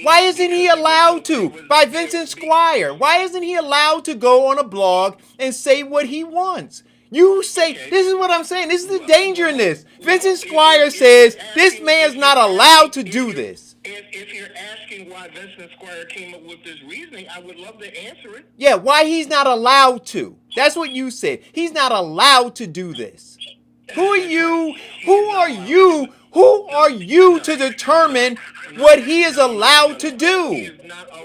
Why isn't he allowed to? By Vincent Squire. Why isn't he allowed to go on a blog and say what he wants? You say, this is what I'm saying. This is the danger in this. Vincent Squire says this man's not allowed to do this. If you're asking why Vincent Squire came up with this reasoning, I would love to answer it. Yeah, why he's not allowed to. That's what you said. He's not allowed to do this. Who are you? Who are you? Who are you to determine what he is allowed to do? He is not allowed.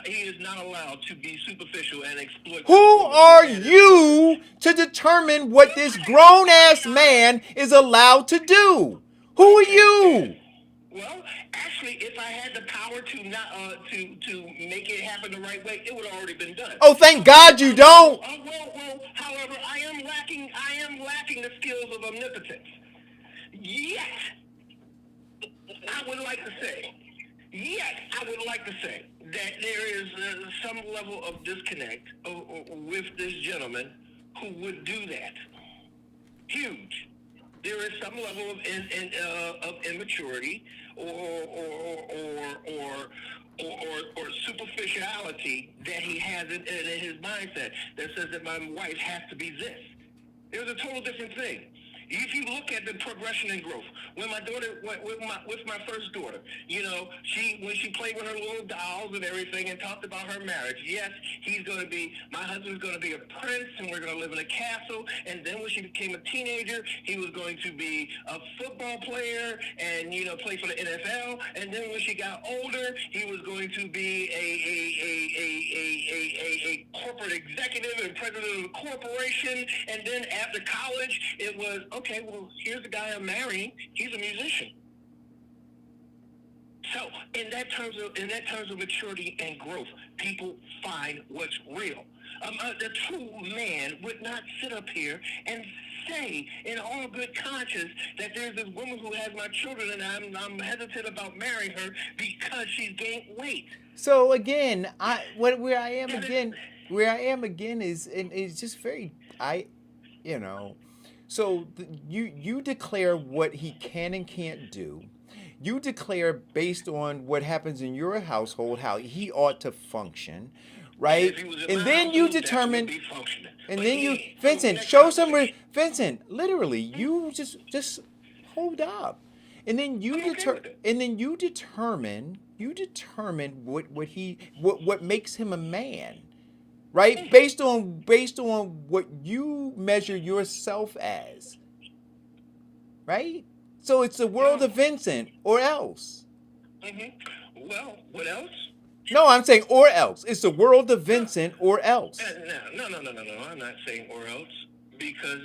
He is not allowed to be superficial and exploit. Who are you to determine what this grown-ass man is allowed to do? Who are you? Well, actually, if I had the power to not to make it happen the right way, it would have already been done. Oh, thank God you don't. However, I am lacking the skills of omnipotence. Yet, I would like to say that there is some level of disconnect with this gentleman who would do that. Huge. There is some level of immaturity or superficiality that he has in his mindset that says that my wife has to be this. There's a total different thing. If you look at the progression and growth, when my daughter, with my first daughter, when she played with her little dolls and everything and talked about her marriage, yes, my husband's going to be a prince and we're going to live in a castle. And then when she became a teenager, he was going to be a football player and, play for the NFL. And then when she got older, he was going to be a corporate executive and president of a corporation. And then after college, it was, okay, well, here's the guy I'm marrying. He's a musician. So, in that terms of maturity and growth, people find what's real. The true man would not sit up here and say, in all good conscience, that there's this woman who has my children, and I'm hesitant about marrying her because she's gained weight. So again, where I am again is, and it's just very, So you declare what he can and can't do. You declare based on what happens in your household how he ought to function, right? And then you determine. And then you, Vincent, show some. Vincent, literally, you just hold up, and then you determine what makes him a man. Right? Based on what you measure yourself as. Right? So it's the world of Vincent or else. Mm-hmm. Well, what else? No, I'm saying or else. It's the world of Vincent or else. No. I'm not saying or else because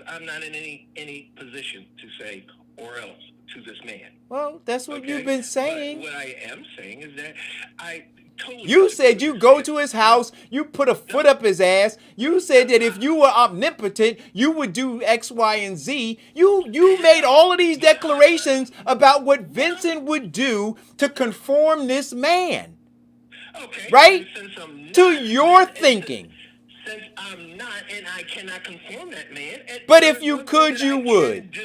I'm not in any position to say or else to this man. Well, that's what you've been saying. But what I am saying is that you said you go to his house, you put a foot up his ass. You said that if you were omnipotent, you would do X, Y, and Z. You made all of these declarations about what Vincent would do to conform this man. Okay. Right? To your thinking. Since I'm not and I cannot conform that man. But if you could, you would.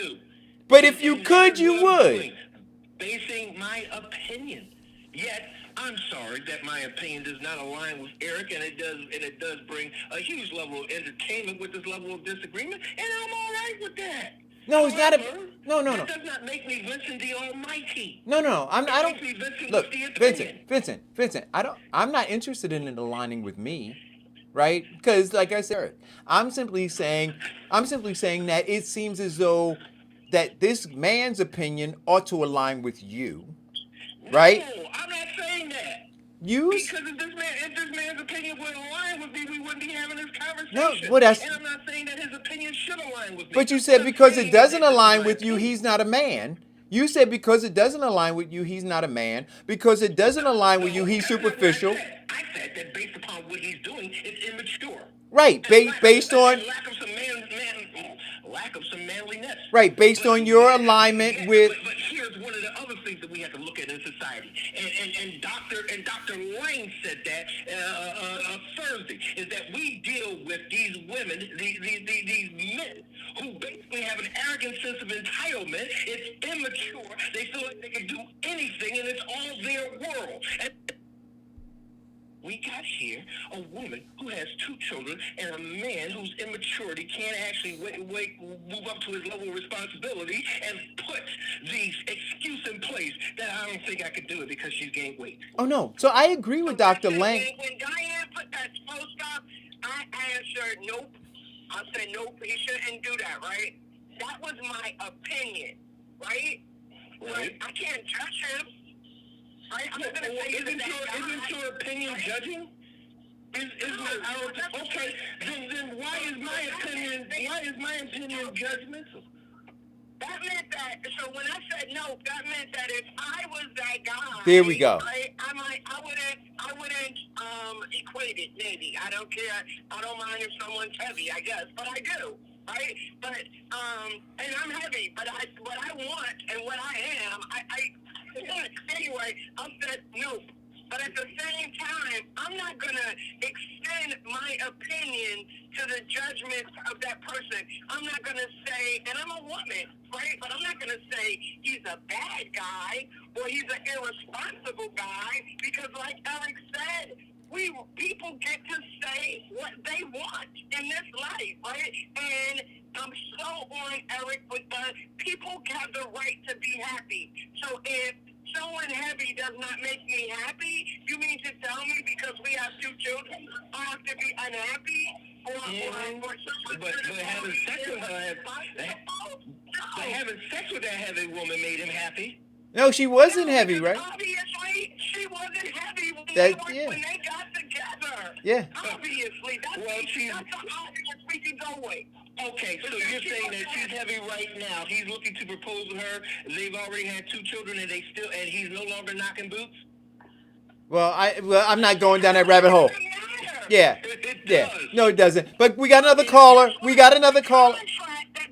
But if you could, you would. Basing my opinion. Yet, I'm sorry that my opinion does not align with Eric, and it does bring a huge level of entertainment with this level of disagreement, and I'm all right with that. No, it's However, not a no. That does not make me Vincent the Almighty. No. I don't. Look, Vincent. Vincent. I'm not interested in it aligning with me, right? Because, like I said, I'm simply saying that it seems as though that this man's opinion ought to align with you, right? No, I'm not saying that. Because if this man's opinion would align with me, we wouldn't be having this conversation. No, well, and I'm not saying that his opinion should align with me. But you said because it doesn't align with you, he's not a man. You said because it doesn't align with you, he's not a man. Because it doesn't align with you, he's That's not what superficial. I said that based upon what he's doing, it's immature. Right, based on Lack of some manliness. right, based on your alignment with. But here's one of the other things that we have to look at in society, and Dr. Lane said that Thursday, is that we deal with these women, these men who basically have an arrogant sense of entitlement. It's immature. They feel like they can do anything, and it's all their world. And we got here a woman who has 2 children and a man whose immaturity can't actually move up to his level of responsibility and put the excuse in place that I don't think I could do it because she's gained weight. Oh no, so I agree with Dr. Lang. When Diane put that post up, I answered nope. I said nope, he shouldn't do that, right? That was my opinion, right? Right. I can't judge him. Isn't your opinion judging? Okay, then why is my opinion judgmental? That meant that. So when I said no, that meant that if I was that guy, There we go. Right, I wouldn't equate it. Maybe I don't care. I don't mind if someone's heavy. I guess, but I do. Right, but and I'm heavy, but what I want and what I am, anyway, I said no. But at the same time, I'm not going to extend my opinion to the judgment of that person. I'm not going to say, and I'm a woman, right? But I'm not going to say he's a bad guy or he's an irresponsible guy because like Eric said, people get to say what they want in this life, right? And I'm so on Eric with people have the right to be happy. So if someone heavy does not make me happy, you mean to tell me because we have 2 children, I have to be unhappy? But having sex with her, having sex with that heavy woman made him happy. No, she wasn't heavy, right? Obviously, she wasn't heavy when That, when they got together. Yeah. Obviously, that's how obvious we can go with. Okay, so you're saying that she's heavy right now. He's looking to propose to her. They've already had 2 children, and he's no longer knocking boots. Well, I'm not going down that rabbit hole. Yeah, It yeah. does. No, it doesn't. But we got another caller. That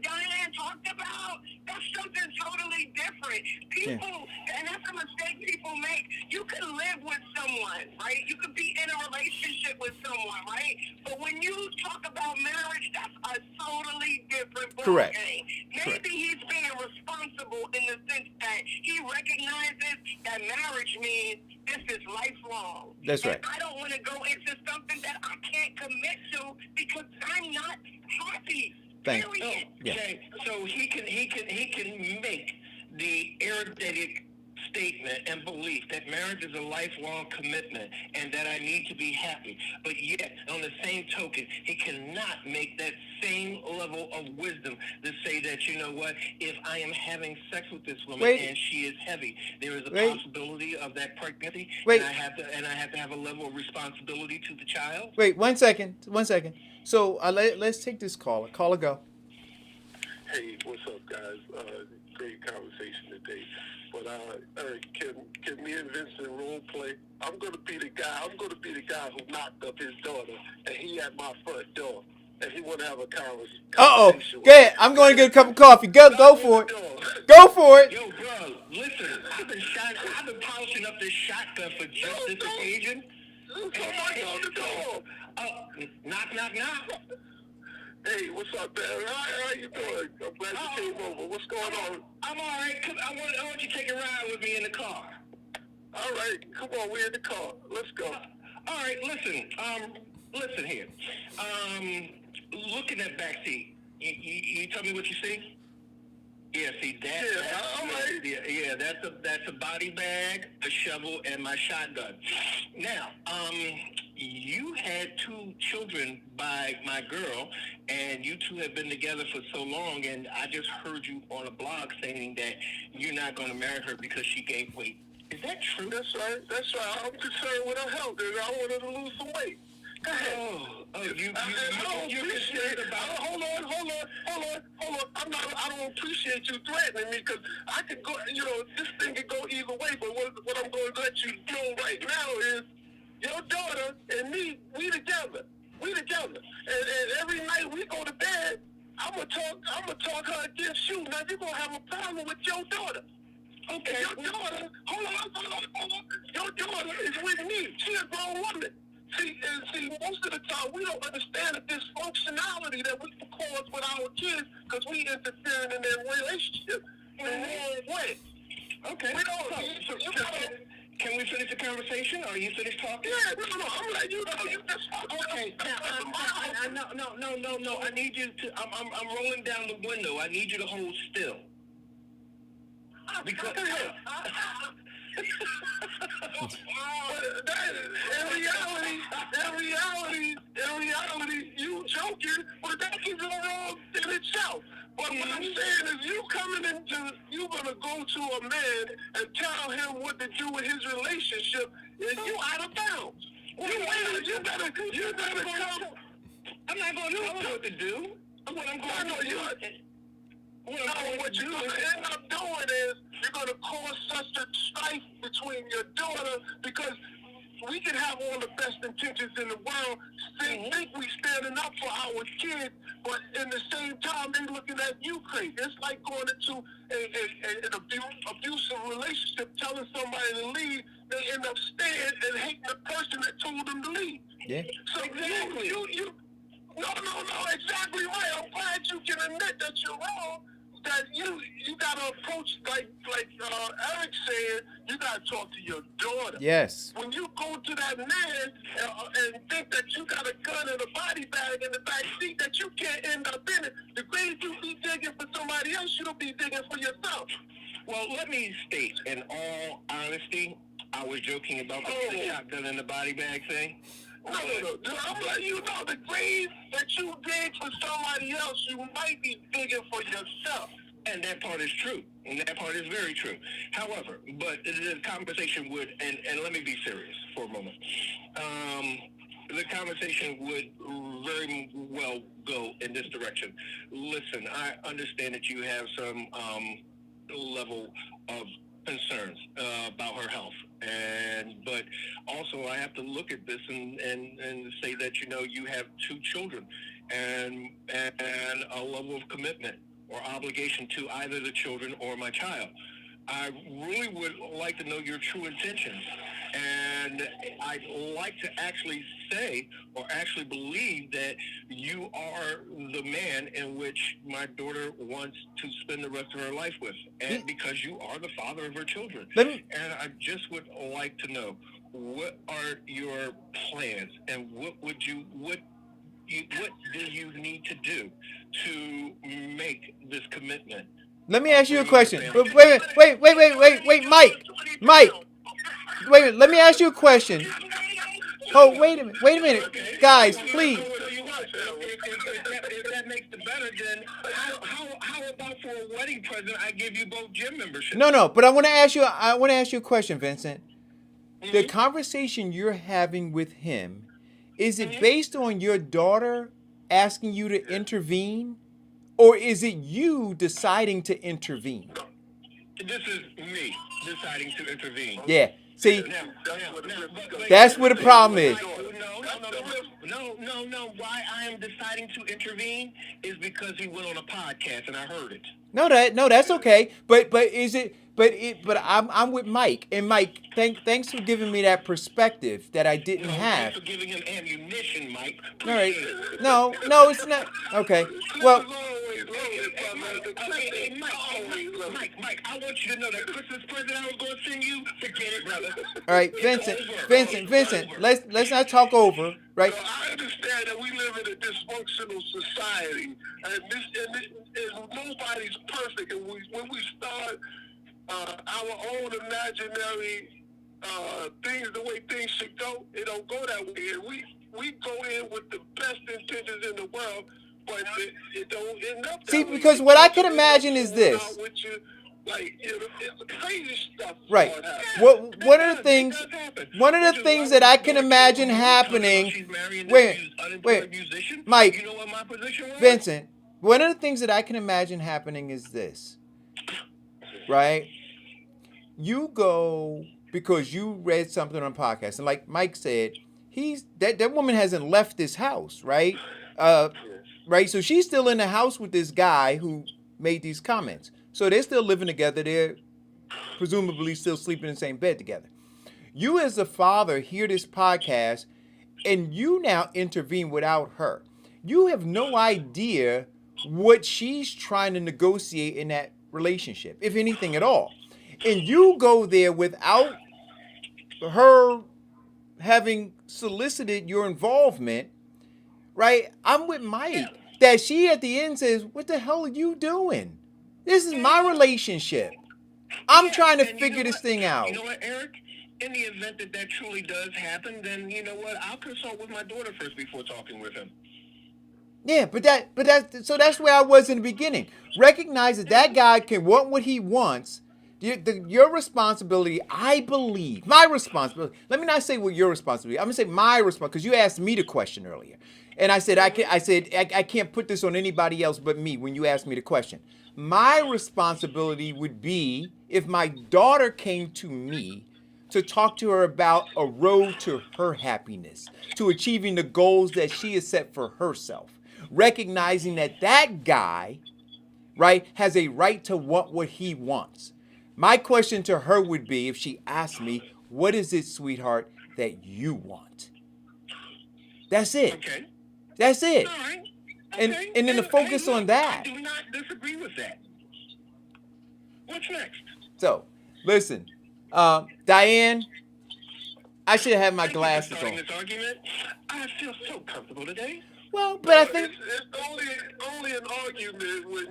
Diane talked about, that's something totally different. People, and that's a mistake people make. You can live with someone, right? You could be in a relationship with someone, right? But when you talk about marriage, that's a totally different ballgame. Correct. Maybe he's being responsible in the sense that he recognizes that marriage means this is lifelong. That's right. And I don't want to go into something that I can't commit to because I'm not happy. Thank Period. you. Yeah. Okay, so he can make the erudite statement and belief that marriage is a lifelong commitment and that I need to be happy. But yet, on the same token, he cannot make that same level of wisdom to say that, you know what, if I am having sex with this woman and she is heavy, there is a possibility of that pregnancy, and I have to have a level of responsibility to the child. Wait, 1 second. So let's take this caller. Caller, go. Hey, what's up, guys? Great conversation today. But Eric, can me and Vincent role play? I'm gonna be the guy who knocked up his daughter, and he at my front door, and he want to have a conversation. Go ahead. I'm going to get a cup of coffee. Go for it. Go for it. Yo, bro, listen. I've been polishing up this shotgun for just this occasion. Somebody on the door. Knock, knock, knock. Hey, what's up, man? How you doing? I'm glad you came over. What's going on? I'm all right. I want you to take a ride with me in the car. All right, come on, we're in the car. Let's go. All right, listen. Listen here. Look in that back seat. You tell me what you see. Yeah, see that's a body bag, a shovel, and my shotgun. Now, you had 2 children by my girl, and you 2 have been together for so long, and I just heard you on a blog saying that you're not going to marry her because she gained weight. Is that true? That's right. I'm concerned with her health, and I want her to lose some weight. Go ahead. You're concerned about... Hold on. I don't appreciate you threatening me because I could go. This thing could go either way. But what I'm going to let you know right now is your daughter and me. We together. And every night we go to bed, I'm gonna talk her against you. Now you're gonna have a problem with your daughter. Okay. And your daughter, hold on. Your daughter is with me. She's a grown woman. See, most of the time we don't understand the dysfunctionality that we can cause with our kids because we interfering in their relationship in the wrong way. Okay. We don't. Can we finish the conversation? Are you finished talking? Yeah, no. I'm letting you know. You just okay. Now, no. I need you to. I'm rolling down the window. I need you to hold still. Because in reality, you joking, but that is wrong in itself. But what I'm saying is you're gonna go to a man and tell him what to do with his relationship, and you out of bounds. You better come. I'm not gonna tell him what to do. What I'm going to do. What you're going to end up doing is you're going to cause such a strife between your daughter because we can have all the best intentions in the world, think we standing up for our kids, but in the same time they looking at you crazy. It's like going into an abusive relationship, telling somebody to leave, they end up staying and hating the person that told them to leave. Yeah. So exactly. No, exactly right. I'm glad you can admit that you're wrong. That you gotta approach like Eric said. You gotta talk to your daughter. Yes. When you go to that man and think that you got a gun and a body bag in the back seat that you can't end up in it, the greater you be digging for somebody else, you don't be digging for yourself. Well, let me state, in all honesty, I was joking about the shotgun and the body bag thing. No. I'm letting you know the grave that you dig for somebody else, you might be digging for yourself. And that part is true. And that part is very true. However, but the conversation would, and let me be serious for a moment. The conversation would very well go in this direction. Listen, I understand that you have some level of concerns about her health. But also I have to look at this and say that, you have 2 children and a level of commitment or obligation to either the children or my child. I really would like to know your true intentions. And I'd like to actually say or actually believe that you are the man in which my daughter wants to spend the rest of her life with. And because you are the father of her children. And I just would like to know, what are your plans and what do you need to do to make this commitment? Let me ask you a question. Wait, Mike. Wait, let me ask you a question. Oh, wait a minute. Guys, please. If that makes it better, then how about for a wedding present I give you both gym memberships? No, but I want to ask you a question, Vincent. The conversation you're having with him, is it based on your daughter asking you to intervene, or is it you deciding to intervene? This is me deciding to intervene. Yeah. See, that's where the problem is. No. Why I am deciding to intervene is because he went on a podcast and I heard it. No, that's okay. But is it? But I'm with Mike, and Mike, thanks for giving me that perspective that I didn't have. Thanks for giving him ammunition, Mike. All right. No, it's not. Okay. Well. Mike, I want you to know that Christmas present I was going to send you, forget it, brother. All right, Vincent. Let's not talk over, right? I understand that we live in a dysfunctional society, and nobody's perfect. And when we start our own imaginary things, the way things should go, it don't go that way. And we go in with the best intentions in the world, but it don't end up that See, way. Because what I can imagine is this. It's crazy stuff. Right. One of the things that I can imagine happening. Wait, Mike. You know what my position was? One of the things that I can imagine happening is this, right? You go because you read something on a podcast, and like Mike said, that woman hasn't left this house, right? Right. So she's still in the house with this guy who made these comments. So they're still living together. They're presumably still sleeping in the same bed together. You as a father hear this podcast, and you now intervene without her. You have no idea what she's trying to negotiate in that relationship, if anything at all. And you go there without her having solicited your involvement, right? I'm with Mike. That she at the end says, what the hell are you doing? This is my relationship. I'm trying to figure this thing out. You know what, Eric? In the event that that truly does happen, then you know what? I'll consult with my daughter first before talking with him. Yeah, so that's where I was in the beginning. Recognize that guy can want what he wants. Your responsibility, I believe, my responsibility. Let me not say what your responsibility. I'm gonna say my responsibility because you asked me the question earlier, and I said I can't put this on anybody else but me when you asked me the question. My responsibility would be if my daughter came to me to talk to her about a road to her happiness, to achieving the goals that she has set for herself, recognizing that guy, right, has a right to want what he wants. My question to her would be, if she asked me, what is it, sweetheart, that you want? That's it. Okay. That's it. All right. Okay. And then to focus on that. I do not disagree with that. What's next? So, listen, Diane, I should have my glasses on. This argument, I feel so comfortable today. Well, but I think it's only an argument when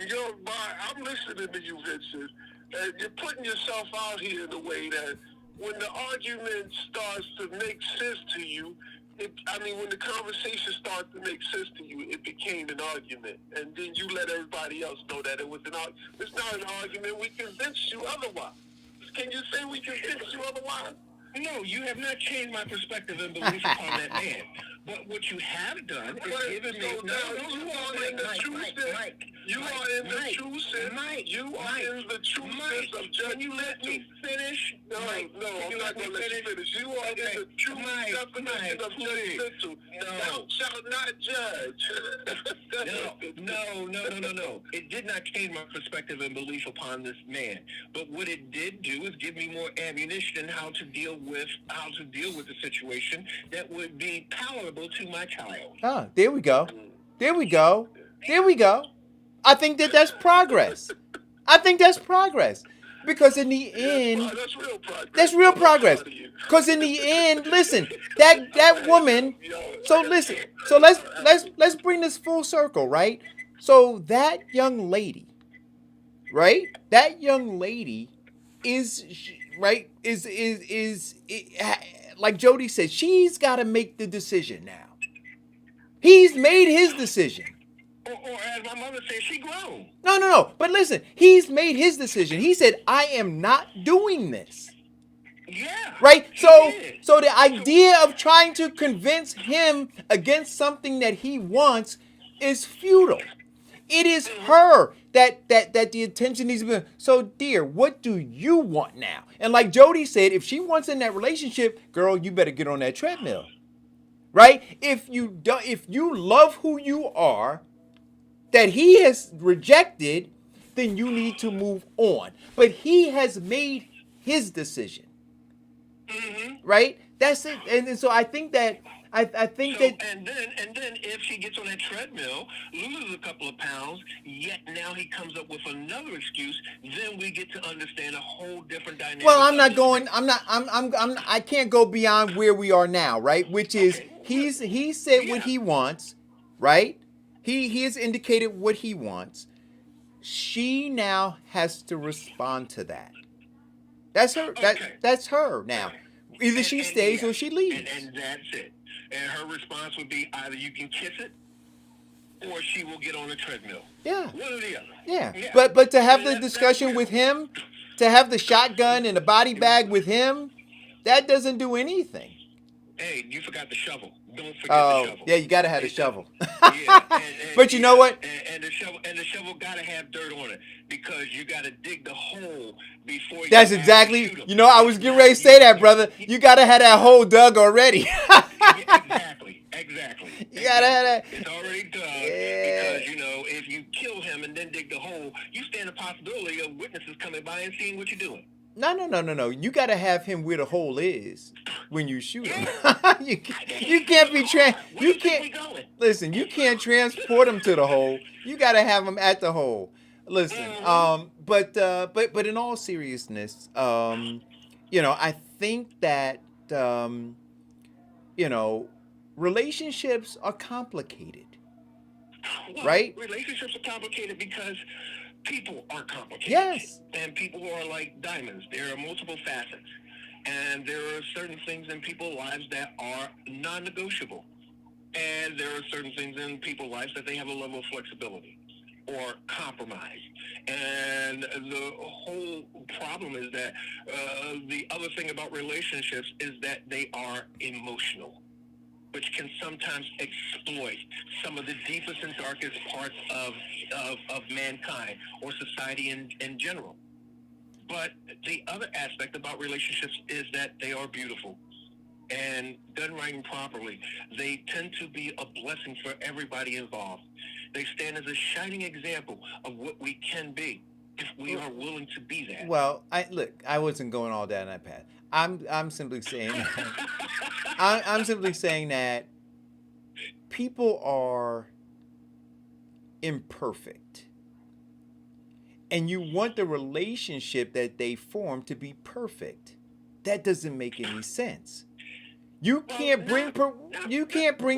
you're I'm listening to you, Vincent, and you're putting yourself out here in a way that when the argument starts to make sense to you, when the conversation starts to make sense to you, it became an argument, and then you let everybody else know that it was an argument. It's not an argument. We convinced you otherwise. Can you say we convinced you otherwise? No, you have not changed my perspective and belief upon that man. But what you have done is given me... You are in the true sense. You are in the true sense. You are in the true sense of judgment. Can you let me finish? No, I'm not going to let you finish. You are in the true definition of judgmental. Thou shalt not judge. No. It did not change my perspective and belief upon this man. But what it did do is give me more ammunition how to deal with the situation that would be palatable to my child. Oh, there we go. I think that's progress. Because in the end, that's real progress. Because in the end, listen, that woman. So listen. So let's bring this full circle, right? So that young lady, right? That young lady is right. Is like Jody said, she's got to make the decision now. He's made his decision. Or as my mother said, she grown. No. But listen, he's made his decision. He said, I am not doing this. Yeah. Right? So the idea of trying to convince him against something that he wants is futile. It is her that the attention needs to be. So, dear, what do you want now? And like Jody said, if she wants in that relationship, girl, you better get on that treadmill. Right? If you love who you are, that he has rejected, then you need to move on. But he has made his decision. Right? That's it. And so I think that and then if she gets on that treadmill, loses a couple of pounds, yet now he comes up with another excuse, then we get to understand a whole different dynamic. Well, I can't go beyond where we are now, right? Which is he said what he wants, right? He has indicated what he wants. She now has to respond to that. That's her. That's her now. Either she stays or she leaves. And that's it. And her response would be either you can kiss it or she will get on the treadmill. Yeah. One or the other. Yeah. But to have the discussion with him, to have the shotgun and the body bag with him, that doesn't do anything. Hey, you forgot the shovel. don't forget the Oh, shovel. yeah, you gotta have a shovel. Yeah, But you know what? And the shovel gotta have dirt on it because you gotta dig the hole before you. That's actually exactly. shoot 'em. You know, I was getting ready to say that, brother. You gotta have that hole dug already. Exactly. You gotta have that. It's already dug Yeah. because if you kill him and then dig the hole, you stand the possibility of witnesses coming by and seeing what you're doing. No. You gotta have him where the hole is when you shoot him. you can't be you can't listen. You can't transport him to the hole. You gotta have him at the hole. Listen. But in all seriousness, I think that relationships are complicated, right? Relationships are complicated because people are complicated. Yes. And people are like diamonds. There are multiple facets. And there are certain things in people's lives that are non-negotiable. And there are certain things in people's lives that they have a level of flexibility or compromise. And the whole problem is that the other thing about relationships is that they are emotional, which can sometimes exploit some of the deepest and darkest parts of mankind or society in general. But the other aspect about relationships is that they are beautiful. And done right and properly, they tend to be a blessing for everybody involved. They stand as a shining example of what we can be if we are willing to be that. Well, I wasn't going all down that path. I'm simply saying that I'm simply saying that people are imperfect. And you want the relationship that they form to be perfect. That doesn't make any sense. You can't bring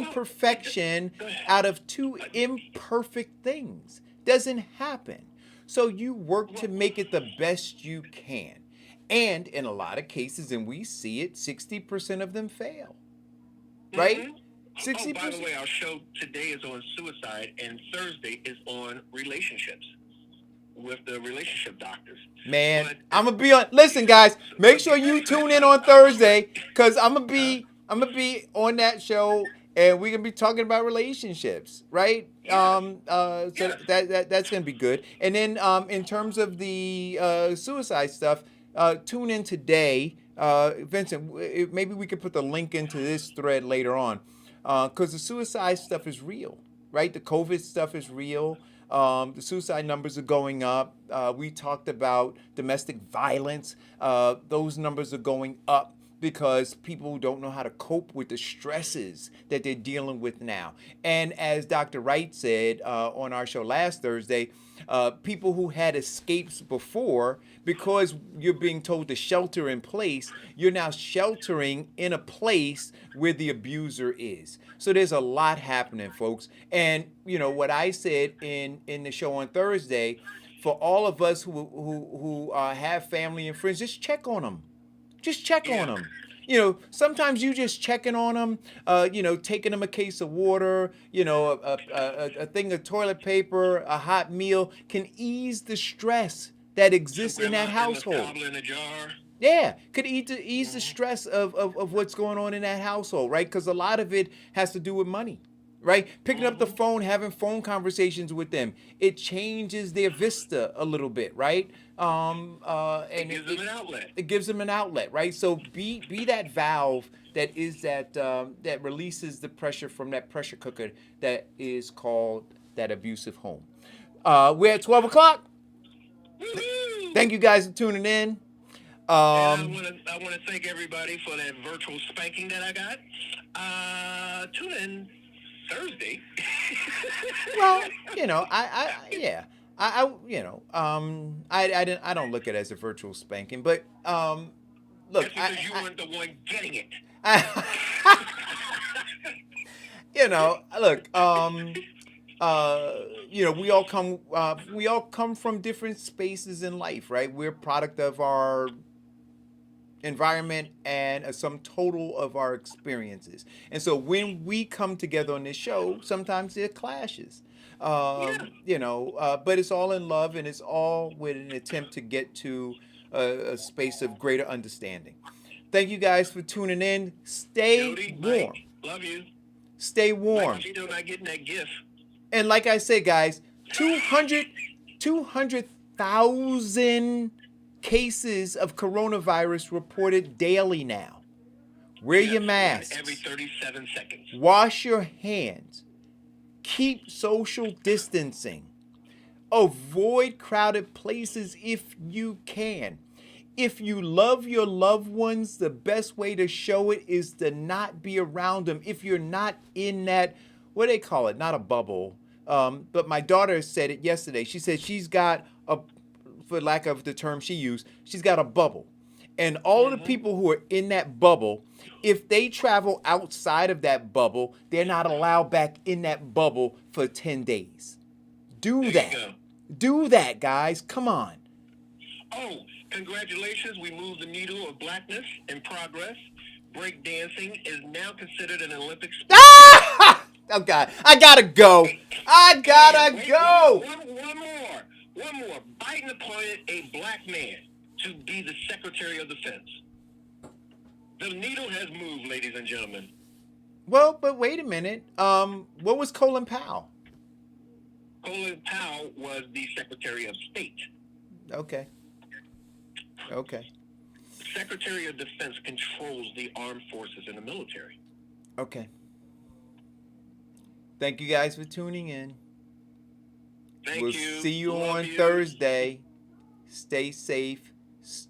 perfection out of two imperfect things. Doesn't happen. So you work to make it the best you can. And in a lot of cases, and we see it, 60% of them fail. Right? 60%. By the way, our show today is on suicide and Thursday is on relationships with the relationship doctors. Man, I'm gonna be on. Listen, guys, make sure you tune in on Thursday because I'm gonna be on that show and we're gonna be talking about relationships, right? So that's gonna be good. And then in terms of the suicide stuff, tune in today, Vincent. Maybe we could put the link into this thread later on, because the suicide stuff is real, right? The COVID stuff is real. The suicide numbers are going up. We talked about domestic violence. Those numbers are going up because people don't know how to cope with the stresses that they're dealing with now. And as Dr. Wright said on our show last Thursday, people who had escapes before, because you're being told to shelter in place, you're now sheltering in a place where the abuser is. So there's a lot happening, folks. And what I said in the show on Thursday, for all of us who have family and friends, just check on them. Just check on them. Sometimes you just checking on them, taking them a case of water, a thing of toilet paper, a hot meal can ease the stress that exists in that household. Yeah, could ease the stress of what's going on in that household, right? Because a lot of it has to do with money, right? Picking up the phone, having phone conversations with them, it changes their vista a little bit, right? And it gives them an outlet. It gives them an outlet, right? So be that valve that is that releases the pressure from that pressure cooker that is called that abusive home. We're at 12 o'clock. Thank you guys for tuning in. And I want to thank everybody for that virtual spanking that I got. Tune in Thursday. Well, I don't look at it as a virtual spanking, but look, that's because you weren't the one getting it. Look, we all come from different spaces in life, right? We're a product of our environment and a sum total of our experiences. And so when we come together on this show, sometimes there are clashes. But it's all in love and it's all with an attempt to get to a space of greater understanding. Thank you guys for tuning in. Stay Jody, warm. Mike, love you. Stay warm. Like Cheeto not getting that gift. And like I said, guys, 200,000 cases of coronavirus reported daily now. Wear your masks. Every 37 seconds. Wash your hands. Keep social distancing. Avoid crowded places if you can. If you love your loved ones, the best way to show it is to not be around them. If you're not in that, what do they call it? Not a bubble. But my daughter said it yesterday. She said she's got a, for lack of the term she used, she's got a bubble. And all of the people who are in that bubble, if they travel outside of that bubble, they're not allowed back in that bubble for 10 days. Do that. Do that, guys. Come on. Oh, congratulations. We moved the needle of blackness in progress. Break dancing is now considered an Olympic sport. Ah! Oh, God. I gotta go. I gotta go. One more. Biden appointed a black man to be the Secretary of Defense. The needle has moved, ladies and gentlemen. Well, but wait a minute. What was Colin Powell? Colin Powell was the Secretary of State. Okay. Secretary of Defense controls the armed forces and the military. Okay. Thank you guys for tuning in. Thank We'll you. see you Love on you. Thursday. Stay safe. Stay